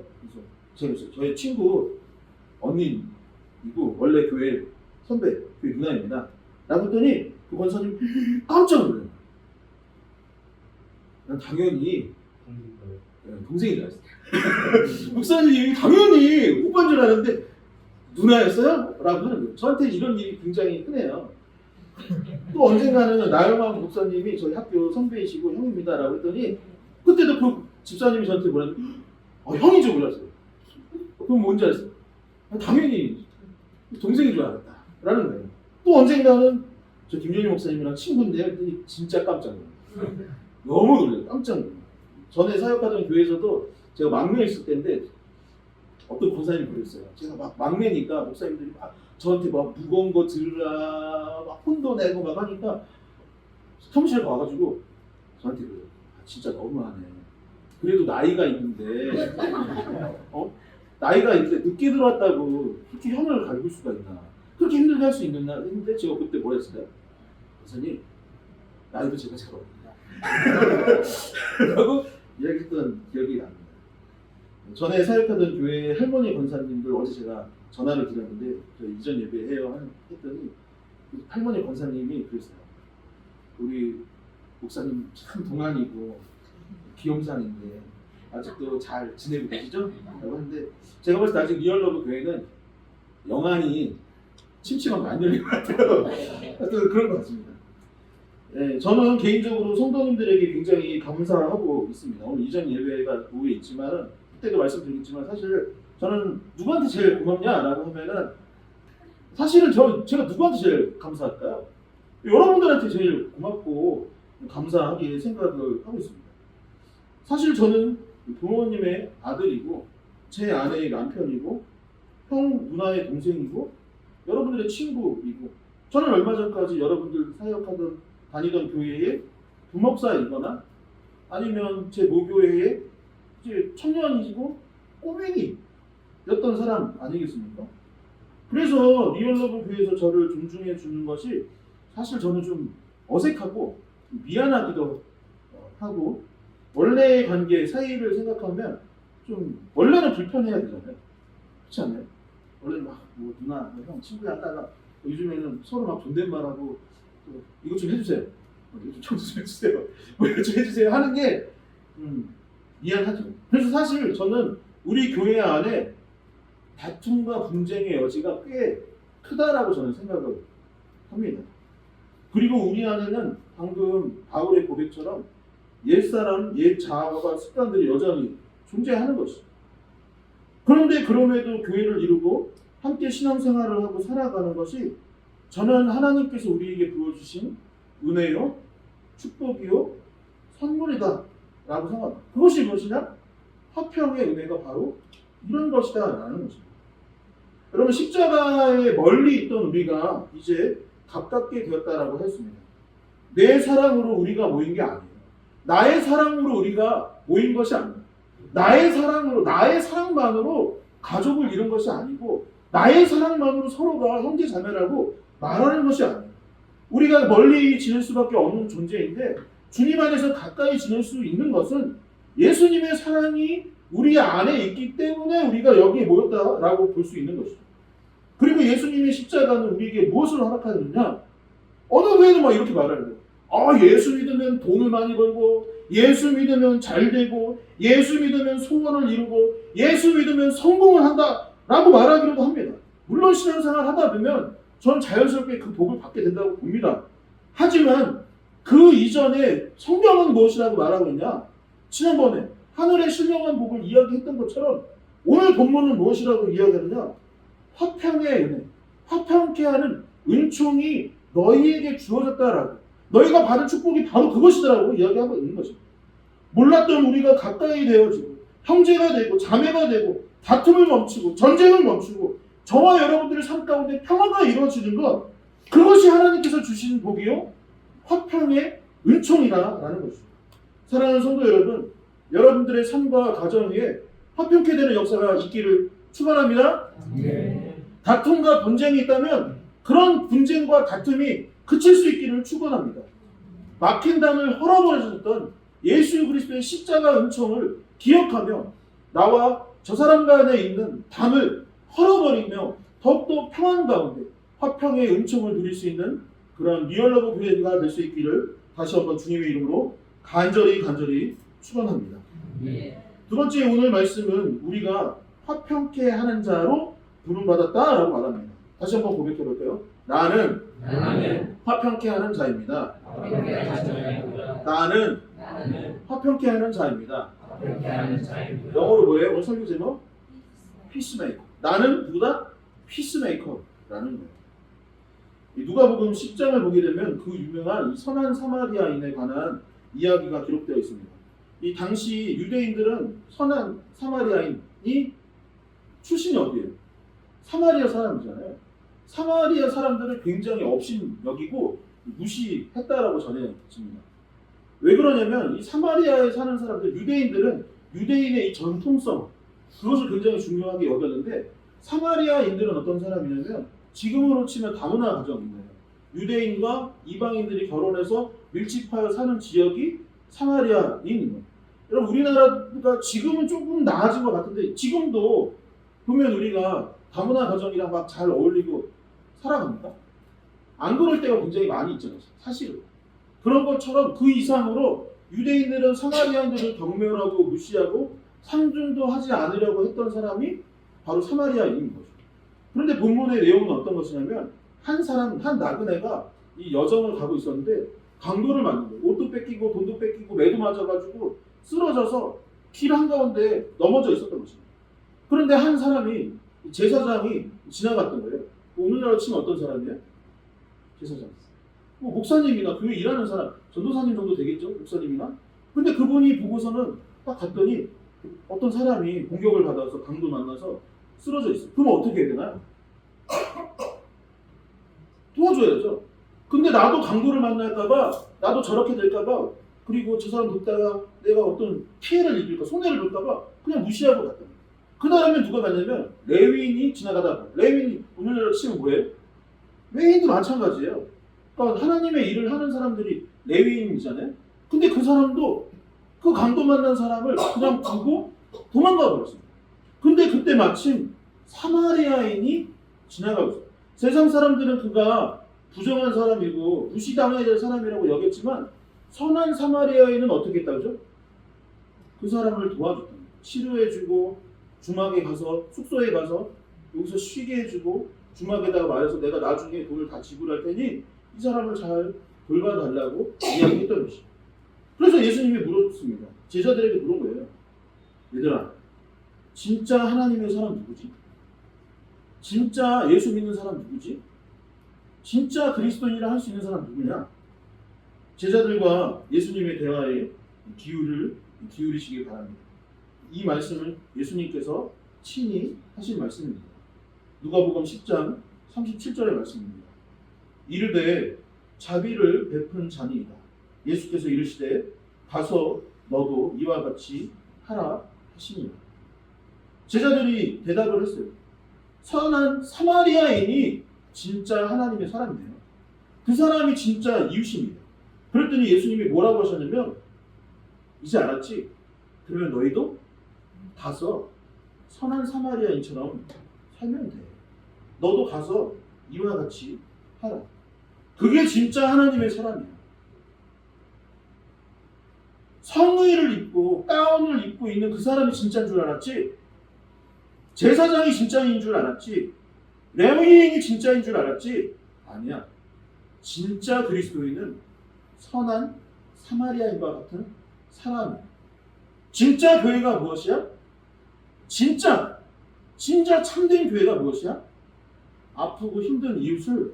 그래서 저의 친구 언니이고 원래 교회 선배, 교회 누나입니다. 라고 했더니 그 권사님 깜짝 놀라요. 난 당연히 동생인 줄 알았어요. 목사님이 당연히 오빠인 줄 알았는데 누나였어요? 라고 하는 거예요. 저한테 이런 일이 굉장히 흔해요. 또 언젠가는 나영환 목사님이 저희 학교 선배이시고 형입니다 라고 했더니 그때도 그 집사님이 저한테 뭐라고 형인 줄 몰랐어요. 그럼 뭔지 알았어요? 당연히 동생인 줄 알았다 라는 거예요. 또 언젠가는 저 김준일 목사님이랑 친구인데요. 했더니 진짜 깜짝 놀라요. 너무 놀라요. 깜짝 놀라요. 전에 사역하던 교회에서도 제가 막내 있을 때인데 어떤 권사님이 그랬어요. 제가 막 막내니까 목사님들이 막 저한테 막 무거운 거 들으라 막 혼도 내고 막 하니까 사무실에 가가지고 저한테 그래요. 진짜 너무하네. 그래도 나이가 있는데 나이가 있는데 늦게 들어왔다고 그렇게 형을 갈굴 수가 있나? 그렇게 힘들게 할 수 있나? 했는데 제가 그때 뭐 했어요? 선생님 나이도 제가 잘 어립니다. 라고 이야기했던 기억이 납니다. 전에 사역하던 교회 할머니 권사님들 어제 제가 전화를 드렸는데 저 이전 예배해요 했더니 할머니 권사님이 그랬어요. 우리 목사님 참 동안이고 귀염상인데 아직도 잘 지내고 계시죠? 라고 하는데 제가 봤을 때 아직 리얼러브 교회는 영안이 침침하게 안 열린 것 같아요. 하여튼 그런 것 같습니다. 네, 저는 개인적으로 성도님들에게 굉장히 감사하고 있습니다. 오늘 이전 예배가 오후에 있지만은 그때도 말씀드리겠지만 사실 저는 누구한테 제일 고맙냐라고 하면은 사실은 제가 누구한테 제일 감사할까요? 여러분들한테 제일 고맙고 감사하게 생각을 하고 있습니다. 사실 저는 부모님의 아들이고 제 아내의 남편이고 형 누나의 동생이고 여러분들의 친구이고 저는 얼마 전까지 여러분들 사역하던 다니던 교회의 부목사이거나 아니면 제 모교회의 이제 청년이시고 꼬맹이였던 사람 아니겠습니까? 그래서 리얼러브 교회에서 저를 존중해 주는 것이 사실 저는 좀 어색하고 미안하기도 하고 원래의 관계 사이를 생각하면 좀 원래는 불편해야 되잖아요. 그렇지 않나요? 원래는 막 뭐 누나, 형, 친구야 하다가 요즘에는 서로 막 존댓말하고 이것 좀 해주세요. 이거 좀 청소 좀 해주세요. 뭐 이거 좀 해주세요 하는 게 미안하죠. 그래서 사실 저는 우리 교회 안에 다툼과 분쟁의 여지가 꽤 크다라고 저는 생각을 합니다. 그리고 우리 안에는 방금 바울의 고백처럼 옛사람, 옛 자아와 습관들이 여전히 존재하는 것이죠. 그런데 그럼에도 교회를 이루고 함께 신앙생활을 하고 살아가는 것이 저는 하나님께서 우리에게 부어주신 은혜요, 축복이요, 선물이다 라고 생각합니다. 그것이 무엇이냐? 화평의 은혜가 바로 이런 것이다 라는 것입니다. 여러분 십자가에 멀리 있던 우리가 이제 가깝게 되었다라고 했습니다. 내 사랑으로 우리가 모인 게 아니에요. 나의 사랑으로 우리가 모인 것이 아니에요. 나의 사랑으로, 나의 사랑만으로 가족을 이룬 것이 아니고 나의 사랑만으로 서로가 형제 자매라고 말하는 것이 아니에요. 우리가 멀리 지낼 수밖에 없는 존재인데 주님 안에서 가까이 지낼 수 있는 것은 예수님의 사랑이 우리 안에 있기 때문에 우리가 여기에 모였다라고 볼 수 있는 것이죠. 그리고 예수님의 십자가는 우리에게 무엇을 허락하느냐? 어느 교회는 막 이렇게 말하는 거예요. 아, 예수 믿으면 돈을 많이 벌고, 예수 믿으면 잘 되고, 예수 믿으면 소원을 이루고, 예수 믿으면 성공을 한다 라고 말하기로도 합니다. 물론 신앙생활 하다 보면 저는 자연스럽게 그 복을 받게 된다고 봅니다. 하지만 그 이전에 성경은 무엇이라고 말하고 있냐? 지난번에 하늘의 신령한 복을 이야기했던 것처럼 오늘 본문은 무엇이라고 이야기하느냐? 화평의 은혜, 화평케 하는 은총이 너희에게 주어졌다라고, 너희가 받은 축복이 바로 그것이더라고 이야기하고 있는 거죠. 몰랐던 우리가 가까이 되어지고 형제가 되고 자매가 되고 다툼을 멈추고 전쟁을 멈추고 저와 여러분들의 삶 가운데 평화가 이루어지는 것, 그것이 하나님께서 주신 복이요 화평의 은총이라는 것이죠. 사랑하는 성도 여러분, 여러분들의 삶과 가정 위에 화평케 되는 역사가 있기를 축원합니다. 다툼과 분쟁이 있다면 그런 분쟁과 다툼이 그칠 수 있기를 축원합니다. 막힌 담을 헐어버리셨던 예수 그리스도의 십자가 은총을 기억하며 나와 저 사람 간에 있는 담을 헐어버리며 더욱더 평안 가운데 화평의 은총을 누릴 수 있는 그런 리얼러브 교회가 될 수 있기를 다시 한번 주님의 이름으로 간절히 축원합니다. 두 번째 오늘 말씀은 우리가 화평케 하는 자로 부름받았다라고 말합니다. 다시 한번 고백해 볼까요? 나는 화평케 하는 자입니다. 나는 화평케 하는 자입니다. 영어로 뭐예요? 오늘 설교 제목? 피스메이커. 나는 누구다? 피스메이커라는 거예요. 누가복음 10장을 보게 되면 그 유명한 선한 사마리아인에 관한 이야기가 기록되어 있습니다. 이 당시 유대인들은 선한 사마리아인이 출신이 어디예요? 사마리아 사람이잖아요. 사마리아 사람들을 굉장히 업신 여기고 무시했다라고 전해집니다. 왜 그러냐면 이 사마리아에 사는 사람들, 유대인들은 유대인의 이 전통성, 그것을 굉장히 중요하게 여겼는데, 사마리아인들은 어떤 사람이냐면 지금으로 치면 다문화 가정이에요. 유대인과 이방인들이 결혼해서 밀집하여 사는 지역이 사마리아인입니다. 여러분, 우리나라가 지금은 조금 나아진 것 같은데 지금도 보면 우리가 다문화 가정이랑 막 잘 어울리고 살아갑니까? 안 그럴 때가 굉장히 많이 있잖아요. 사실은. 그런 것처럼 그 이상으로 유대인들은 사마리아인들을 경멸하고 무시하고 상중도 하지 않으려고 했던 사람이 바로 사마리아인인 거죠. 그런데 본문의 내용은 어떤 것이냐면 한 나그네가 이 여정을 가고 있었는데 강도를 맞는 거예요. 옷도 뺏기고 돈도 뺏기고 매도 맞아가지고 쓰러져서 길 한가운데 넘어져 있었던 것입니다. 그런데 한 사람이, 제사장이 지나갔던 거예요. 오늘날로 치면 어떤 사람이에요? 제사장. 목사님이나 교회 일하는 사람, 전도사님 정도 되겠죠? 목사님이나? 근데 그분이 보고서는 딱 갔더니 어떤 사람이 공격을 받아서 강도 만나서 쓰러져 있어요. 그럼 어떻게 해야 되나요? 도와줘야죠. 근데 나도 강도를 만날까봐, 나도 저렇게 될까봐, 그리고 저 사람 돕다가 내가 어떤 피해를 입을까, 손해를 볼까봐 그냥 무시하고 갔다. 그다음에 누가 갔냐면 레위인이 지나가다가, 레위인이 오늘날로 치면 뭐예요? 레위인도 마찬가지예요. 그러니까 하나님의 일을 하는 사람들이 레위인이잖아요. 근데 그 사람도 그 강도 만난 사람을 그냥 두고 도망가 버렸습니다. 근데 그때 마침 사마리아인이 지나가고 있어요. 세상 사람들은 그가 부정한 사람이고 무시당해야 될 사람이라고 여겼지만 선한 사마리아인은 어떻게 했다죠? 그 사람을 도와줬다. 치료해주고 주막에 가서, 숙소에 가서 여기서 쉬게 해주고 주막에다가 말해서 내가 나중에 돈을 다 지불할 테니 이 사람을 잘 돌봐달라고 이야기했던 것이죠. 그래서 예수님이 물었습니다. 제자들에게 물은 거예요. 얘들아, 진짜 하나님의 사람 누구지? 진짜 예수 믿는 사람 누구지? 진짜 그리스도인이라 할 수 있는 사람 누구냐? 제자들과 예수님의 대화에 기울이시길 바랍니다. 이 말씀을 예수님께서 친히 하신 말씀입니다. 누가복음 10장 37절의 말씀입니다. 이르되 자비를 베푼 자니이다. 예수께서 이르시되 가서 너도 이와 같이 하라 하시니라. 제자들이 대답을 했어요. 선한 사마리아인이 진짜 하나님의 사람이네요. 그 사람이 진짜 이웃입니다. 그랬더니 예수님이 뭐라고 하셨냐면, 이제 알았지? 그러면 너희도 가서 선한 사마리아인처럼 살면 돼. 너도 가서 이와 같이 하라. 그게 진짜 하나님의 사람이야. 성의를 입고 가운을 입고 있는 그 사람이 진짜인 줄 알았지? 제사장이 진짜인 줄 알았지? 레위인이 진짜인 줄 알았지? 아니야. 진짜 그리스도인은 선한 사마리아인과 같은 사람이야. 진짜 교회가 무엇이야? 진짜 참된 교회가 무엇이야? 아프고 힘든 이웃을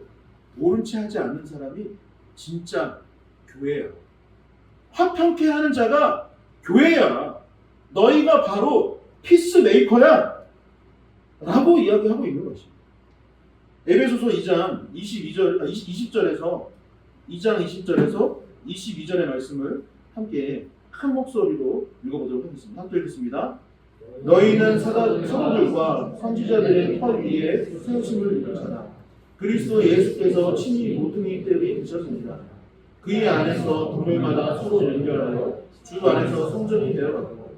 모른 채 하지 않는 사람이 진짜 교회야. 화평케 하는 자가 교회야. 너희가 바로 피스메이커야 라고 이야기하고 있는 것이. 에베소서 2장 20절에서 22절의 말씀을 함께 큰 목소리로 읽어보도록 하겠습니다. 함께 읽겠습니다. 너희는 사도들과 선지자들의 터 위에 세우심을 입은 자다. 그리스도 예수께서 친히 모퉁이 뜰이 되셨습니다. 그의 안에서 동물마다 서로 연결하여 주 안에서 성전이 되어가고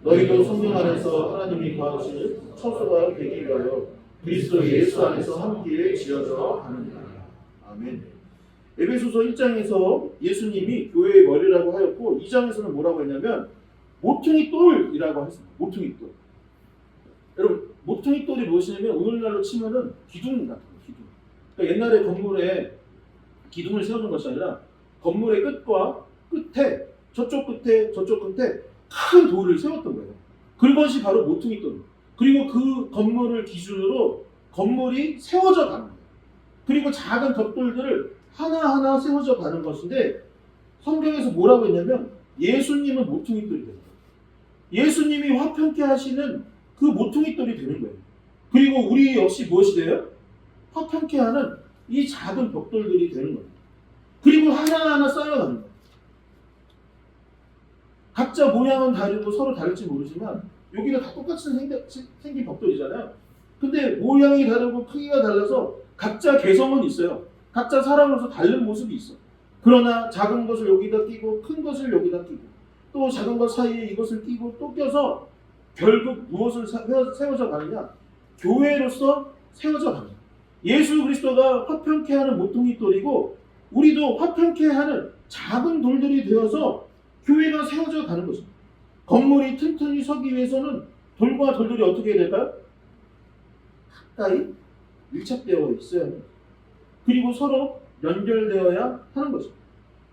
너희도 성령 안에서 하나님이 거하실 처소가 되기 위하여 그리스도 예수 안에서 함께 지어져 가느니라. 아멘. 에베소서 1장에서 예수님이 교회의 머리라고 하였고 2장에서는 뭐라고 했냐면 모퉁이 똘이라고 했습니다. 모퉁이 똘. 여러분 모퉁이 똘이 무엇이냐면 오늘날로 치면은 기둥 같은 거예요. 기둥. 그러니까 옛날에 건물에 기둥을 세우는 것이 아니라 건물의 끝과 끝에 저쪽 끝에 큰 돌을 세웠던 거예요. 그것이 바로 모퉁이 돌. 그리고 그 건물을 기준으로 건물이 세워져 가는 거예요. 그리고 작은 벽돌들을 하나하나 세워져 가는 것인데 성경에서 뭐라고 했냐면 예수님은 모퉁이 돌이 되는 거예요. 예수님이 화평케 하시는 그 모퉁이 돌이 되는 거예요. 그리고 우리 역시 무엇이 돼요? 화평케 하는 이 작은 벽돌들이 되는 거예요. 그리고 하나하나 쌓여가는 거예요. 각자 모양은 다르고 서로 다를지 모르지만 여기가 다 똑같이 생긴 벽돌이잖아요. 근데 모양이 다르고 크기가 달라서 각자 개성은 있어요. 각자 사람으로서 다른 모습이 있어. 그러나 작은 것을 여기다 끼고 큰 것을 여기다 끼고 또 작은 것 사이에 이것을 끼고 또 껴서 결국 무엇을 세워져 가느냐? 교회로서 세워져 가느냐. 예수 그리스도가 화평케 하는 모퉁이 돌이고 우리도 화평케 하는 작은 돌들이 되어서 교회가 세워져 가는 것입니다. 건물이 튼튼히 서기 위해서는 돌과 돌들이 어떻게 해야 될까요? 가까이 밀착되어 있어야 합니다. 그리고 서로 연결되어야 하는 것입니다.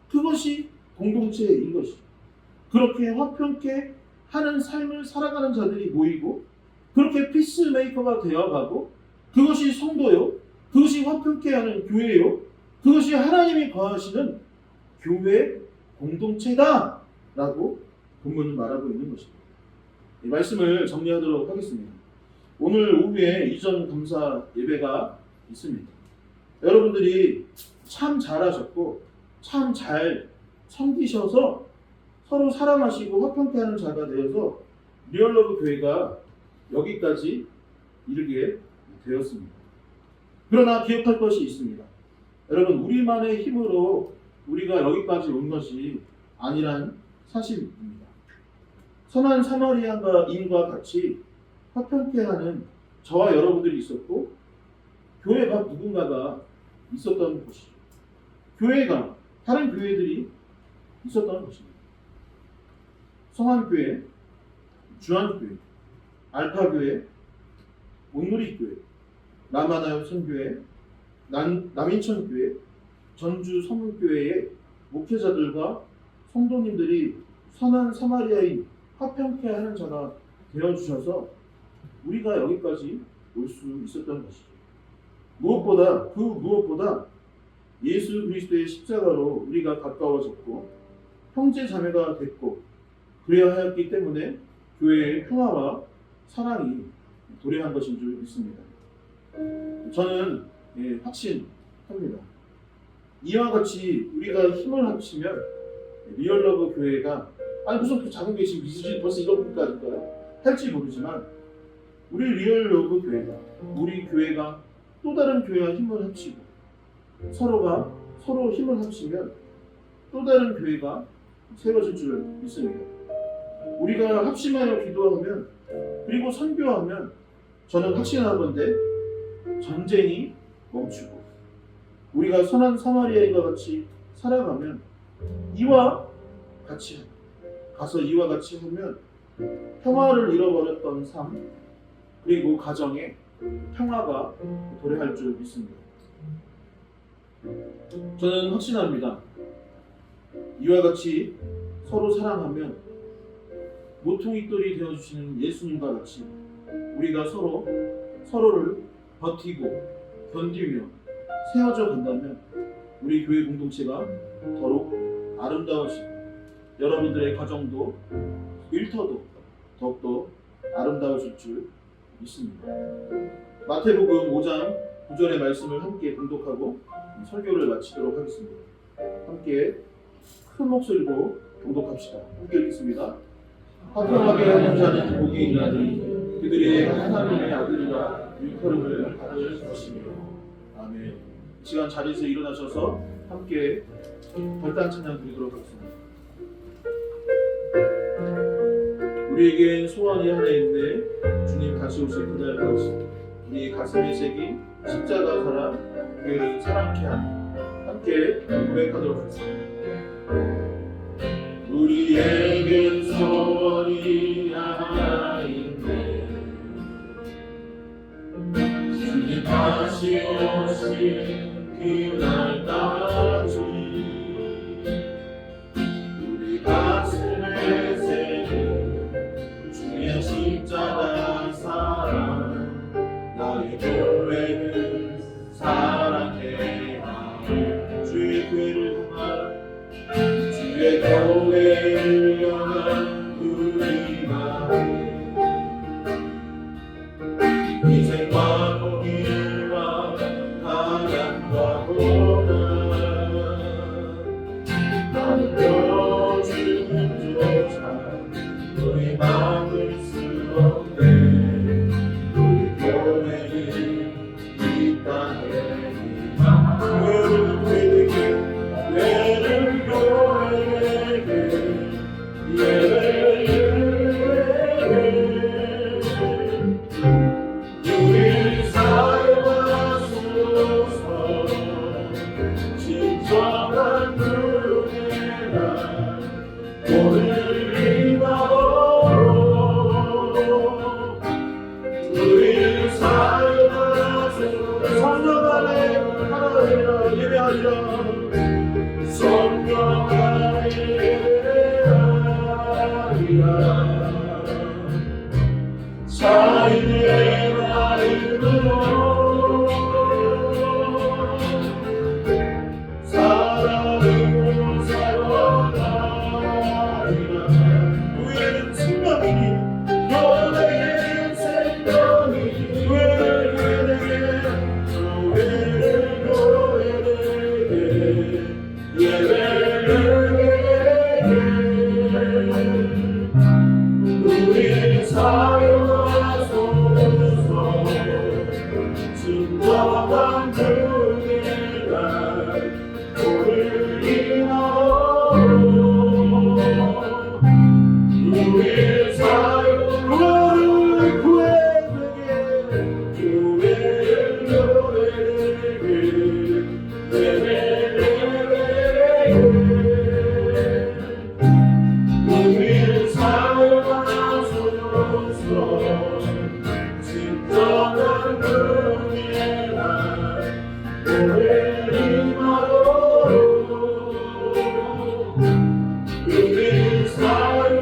그것이 공동체인 것이죠. 그렇게 화평케 하는 삶을 살아가는 자들이 모이고 그렇게 피스메이커가 되어가고 그것이 성도요. 그것이 화평케 하는 교회요. 그것이 하나님이 거하시는 교회 공동체다 라고 본문은 말하고 있는 것입니다. 이 말씀을 정리하도록 하겠습니다. 오늘 오후에 이전 감사 예배가 있습니다. 여러분들이 참 잘하셨고 참 잘 섬기셔서 서로 사랑하시고 화평케 하는 자가 되어서 리얼러브 교회가 여기까지 이르게 되었습니다. 그러나 기억할 것이 있습니다. 여러분 우리만의 힘으로 우리가 여기까지 온 것이 아니란 사실입니다. 선한 사마리아인과 같이 화평케 하는 저와 여러분들이 있었고 교회가 누군가가 있었던 것이죠. 교회가 다른 교회들이 있었던 것입니다. 성안교회, 주안교회, 알파교회, 온누리교회, 라마나요 선교회, 남인천교회, 전주 서문교회의 목회자들과 성도님들이 선한 사마리아인 화평케 하는 자가 되어주셔서 우리가 여기까지 올 수 있었던 것이죠. 무엇보다 예수 그리스도의 십자가로 우리가 가까워졌고 형제 자매가 됐고 그래야 하였기 때문에 교회의 평화와 사랑이 도래한 것인 줄 믿습니다. 저는 확신합니다. 이와 같이 우리가 힘을 합치면 리얼러브 교회가 무슨 그 작은 교회 지금 벌써 이것까지일까요? 할지 모르지만 우리 리얼러브 교회가 우리 교회가 또 다른 교회와 힘을 합치고 서로 힘을 합치면 또 다른 교회가 세워질 줄 믿습니다. 우리가 합심하여 기도하면 그리고 선교하면 저는 확신하는 건데 전쟁이 멈추고 우리가 선한 사마리아인과 같이 살아가면 이와 같이 하면 평화를 잃어버렸던 삶 그리고 가정에 평화가 도래할 줄 믿습니다. 저는 확신합니다. 이와 같이 서로 사랑하면 모퉁이돌이 되어주시는 예수님과 같이 우리가 서로를 버티고 견디며 세워져 간다면 우리 교회 공동체가 더욱 아름다워지고 여러분들의 가정도 일터도 더욱더 아름다워질 줄 믿습니다. 마태복음 5장 9절의 말씀을 함께 봉독하고 설교를 마치도록 하겠습니다. 함께 큰 목소리로 봉독합시다. 함께 읽겠습니다. 화평하게 하는 자는 복이 있나니 그들이 하나님의 아들이라 일컬음을 받을 것이며. 아멘. 이 시간 자리에서 일어나셔서 함께 별단 찬양 드리도록 하겠습니다. 우리에겐 소원이 하나 있네. 주님 다시 오실 그날까지 우리 가슴에 새긴 십자가 사랑 교회를 사랑케 하는 함께 고백하도록 하겠습니다. 우리에겐 소원이 하나 있네. 주님 다시 오실 그날까지 우리 가슴에 새긴 주의 십자가 사랑 나의 교회를 사랑해 하네. 주의 교회를 향한 주의 교회를 향한 우리 마음 희생과 공의와 사랑과 고난 나는 주님조차 우리 막을 수 없네. 우리 교회는 이 땅에 예를 교회에게 우리 사랑하소서. 진정한 은혜가 오늘 이마로 우리 사랑하소서. 성령 안에 하나님이라 예배하리라. 성령 안에 예배하리라. 자인의 마음으로 사랑으로 살아가리라. 교회는 생명이니 교회는 생명이니 교회를 우리 사랑하소서. 진정한 은혜가 오늘 이마로 우리 사랑을 우리 사랑하소서. 진정한 은혜가 오늘 이마로 우리 사랑하소서.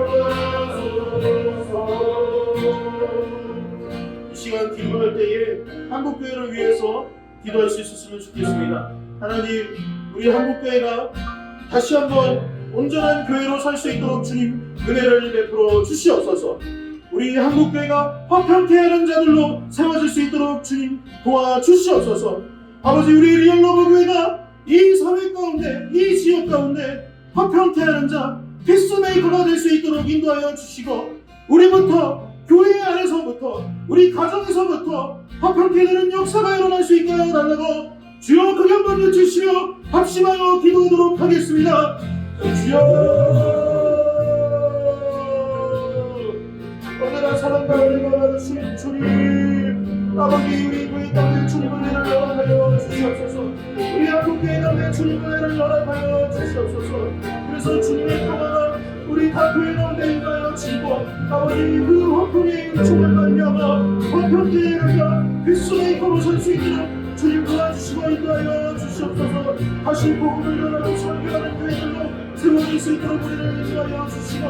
이 시간 기도할 때에 한국교회를 위해서 기도할 수 있었으면 좋겠습니다. 하나님, 우리 한국교회가 다시 한번 온전한 교회로 살 수 있도록 주님 은혜를 베풀어 주시옵소서. 우리 한국교회가 화평케 하는 자들로 세워질 수 있도록 주님 도와주시옵소서. 아버지, 우리 리얼러브교회가 이 사회 가운데, 이 지역 가운데 화평케 하는 자, 피스메이커가 될 수 있도록 인도하여 주시고, 우리부터, 교회 안에서부터, 우리 가정에서부터 화평케 되는 역사가 일어날 수 있게 해달라고 주여 크게 한번 외치시며 합심하여 기도하도록 하겠습니다. 주여, 언제나 사랑과 은혜가 많으신 주님, 아버지, 우리 교회 우리 가운데 주님의 은혜를 허락하여 주시옵소서. 우리 한국교회 가운데 주님의 은혜를 허락하여 주시옵소서. 그래서 주님의 평화가 우리 각 교회 가운데 임하여 지고 아버지 그 화평의 은총을 말미암아 화평교회가 피스메이커로 설 수 있도록 주님 도와주시고 인도하여 주시옵소서. 다시 복음을 전하고 설교하는 교회들로 세워질 수 있도록 우리를 인도하여 주시고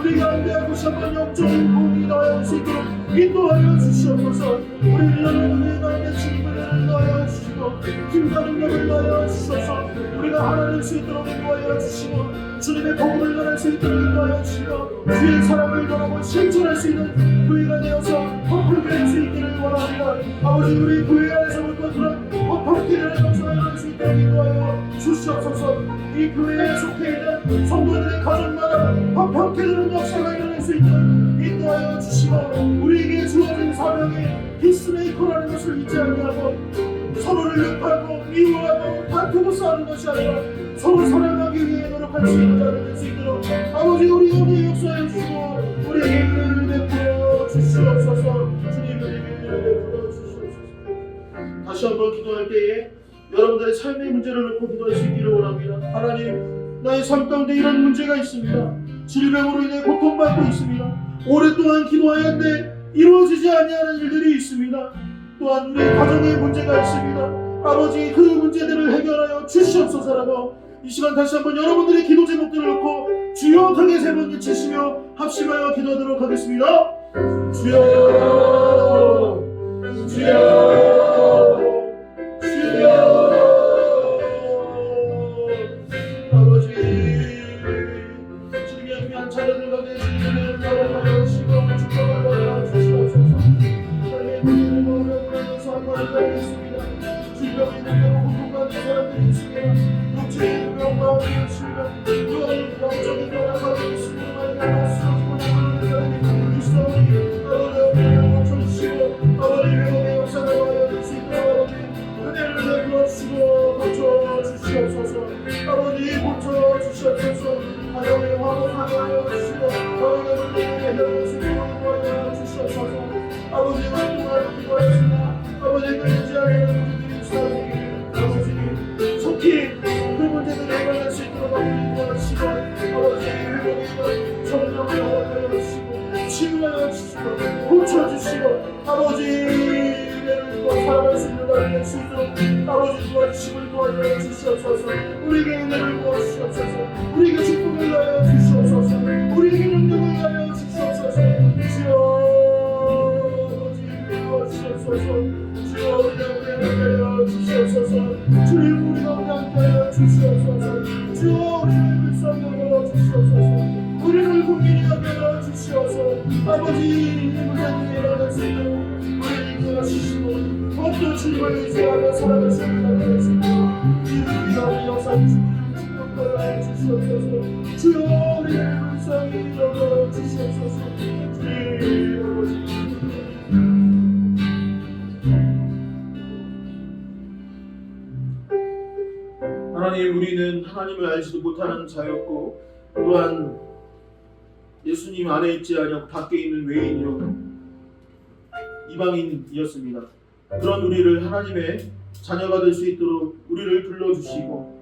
우리 가운데 다시 한번 영적인 복음이 나올 수 있도록 인도하여 주시옵소서. 우리 여러분의 가운데 주님을 인도하여 주시고 힘과 능력을 인도하여 주셔서 우리가 하나될 수 있도록 인도하여 주시고 주님의 복음을 전할 수 있도록 인도하여 주시고 주의 사랑을 전하고 실천할 수 있는 교회가 되어서 화평될 수 있기를 원합니다. 아버지 우리 교회 안에서부터 그런 화평되는 역사가 일어날 수 있도록 인도하여 주시옵소서. 이 교회에 속해 있는 성도들의 가정마다 화평케 되는 역사가 일어날 수 있도록 인도하여 주시고 우리에게 주어진 사명이 피스메이커라는 것을 잊지 아니하고 서로를 욕하고 미워하고 다투고 싸우는 것이 아니라 서로 사랑하기 위해 노력할 수 있는 자를 될 수 있도록 아버지 우리 은혜의 역사해 주시고 우리에게 은혜를 베풀어 주시옵소서. 주님 우리에게 은혜를 베풀어 주시옵소서. 다시 한번 기도할 때에 여러분들의 삶의 문제를 놓고 기도할 수 있기를 원합니다. 하나님 나의 삶 가운데 이런 문제가 있습니다. 질병으로 인해 고통받고 있습니다. 오랫동안 기도하였는데 이루어지지 아니하는 일들이 있습니다. 또한 우리 가정에 문제가 있습니다. 아버지 그 문제들을 해결하여 주시옵소서라고 이 시간 다시 한번 여러분들의 기도 제목들을 놓고 주여 크게 세 번 외치시며 합심하여 기도하도록 하겠습니다. 주여 주여 주여 아버지 주님의 귀한 자녀들 가운데 주님을 바라보며 주시고 축복을 받아 주시옵소서. 삶의 문제를 어려움으로서 한 번을 가겠습니다. 질병이 있는 고통받는 사람들이 있습니다. 육체의 병과 질병 또한 영적인 변화가 있습니다. 말미암아 쓰러지고 있는 있사오니 아버지 고쳐주시고 아버지 회복의 역사가 와야 수 있도록 은혜를 베풀어 주시고 고쳐주시옵소서. 아버지 고쳐주시옵소서. 가정의 화목을 하여 주시고 가정의 문제를 해결할 수 있도록 도와주시옵소서. 아버지 오랫동안 기도하였으나 아버지 끊이지 않는 문제들이 있사오니 아버지 속히 그 문제들을 해결할 수 있도록 도와주시고 아버지 회복의 성령을 허락하여 주시고 치유하여 주시고 고쳐주시고 아버지 은혜를 입고 살아갈 수 있는 날이 될 수 있도록 아버지 도와주심을 도와주어 주시옵소서. 우리에게 은혜를 부어주시옵소서. 우리에게 축복을 하여 주시옵소서. 우리에게 능력을 하여 주시옵소서. 주여 아버지 도와주시옵소서. 주여 우리가 함께하여 주시옵소서. 주님 우리가 함께하여 주시옵소서. 주여 우리를 불쌍히 주시옵소서. 우리를 국민이 하여 주시옵소서. 아버지 이 문제들이 일어날 수 있도록 우리를 인도하시고 더욱더 주님을 의지하며 살아갈 수 있는 날이 될 수 있도록 이 우리가 역사해 주시옵소서. 주여 우리를 불쌍히 여겨 주시옵소서. 주님 아버지 하나님 우리는 하나님을 알지도 못하는 자였고 또한 예수님 안에 있지 아니하고 밖에 있는 외인이요 이방인이었습니다. 그런 우리를 하나님의 자녀가 될 수 있도록 우리를 불러주시고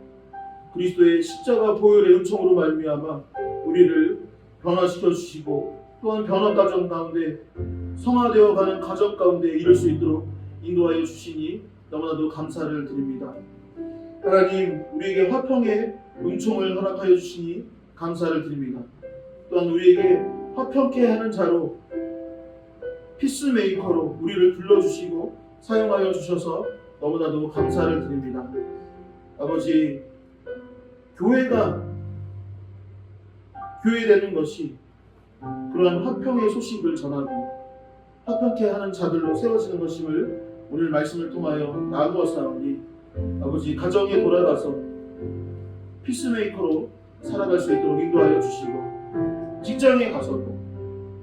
그리스도의 십자가 보혈의 은총으로 말미암아 우리를 변화시켜 주시고 또한 변화 과정 가운데 성화되어 가는 가정 가운데 이룰 수 있도록 인도하여 주시니 너무나도 감사를 드립니다. 하나님 우리에게 화평의 은총을 허락하여 주시니 감사를 드립니다. 또한 우리에게 화평케 하는 자로 피스메이커로 우리를 불러주시고 사용하여 주셔서 너무나도 감사를 드립니다. 아버지 교회가 교회되는 것이 그러한 화평의 소식을 전하고 화평케 하는 자들로 세워지는 것임을 오늘 말씀을 통하여 나누었사오니 아버지 가정에 돌아가서 피스메이커로 살아갈 수 있도록 인도하여 주시고 직장에 가서도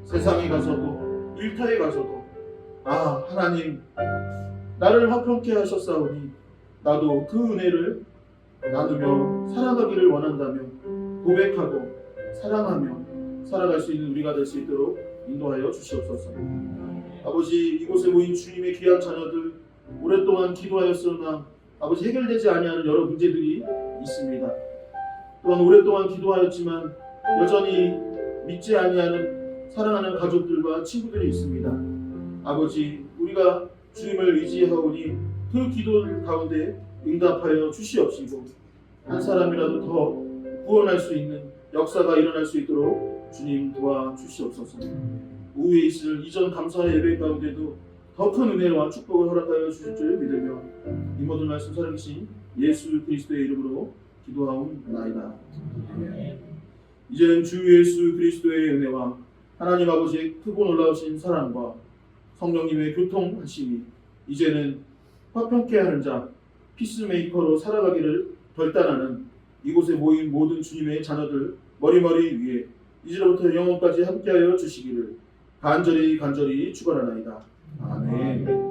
세상에 가서도 일터에 가서도 하나님 나를 화평케 하셨사오니 나도 그 은혜를 나누며 살아가기를 원한다며 고백하고 사랑하며 살아갈 수 있는 우리가 될 수 있도록 인도하여 주시옵소서. 아버지 이곳에 모인 주님의 귀한 자녀들 오랫동안 기도하였으나 아버지 해결되지 아니하는 여러 문제들이 있습니다. 또한 오랫동안 기도하였지만 여전히 믿지 아니하는 사랑하는 가족들과 친구들이 있습니다. 아버지, 우리가 주님을 의지하오니 그 기도를 가운데 응답하여 주시옵시고 한 사람이라도 더 구원할 수 있는 역사가 일어날 수 있도록 주님 도와주시옵소서. 오후에 있을 이전 감사 예배 가운데도 더 큰 은혜와 축복을 허락하여 주실 줄 믿으며 이 모든 말씀 살아계신 예수 그리스도의 이름으로 기도하옵나이다. 이제는 주 예수 그리스도의 은혜와 하나님 아버지의 크고 놀라우신 사랑과 성령님의 교통하심이 이제는 화평케 하는 자 피스메이커로 살아가기를 결단하는 이곳에 모인 모든 주님의 자녀들 머리머리 위에 이제로부터 영원까지 함께하여 주시기를 간절히 축원하나이다. 아멘.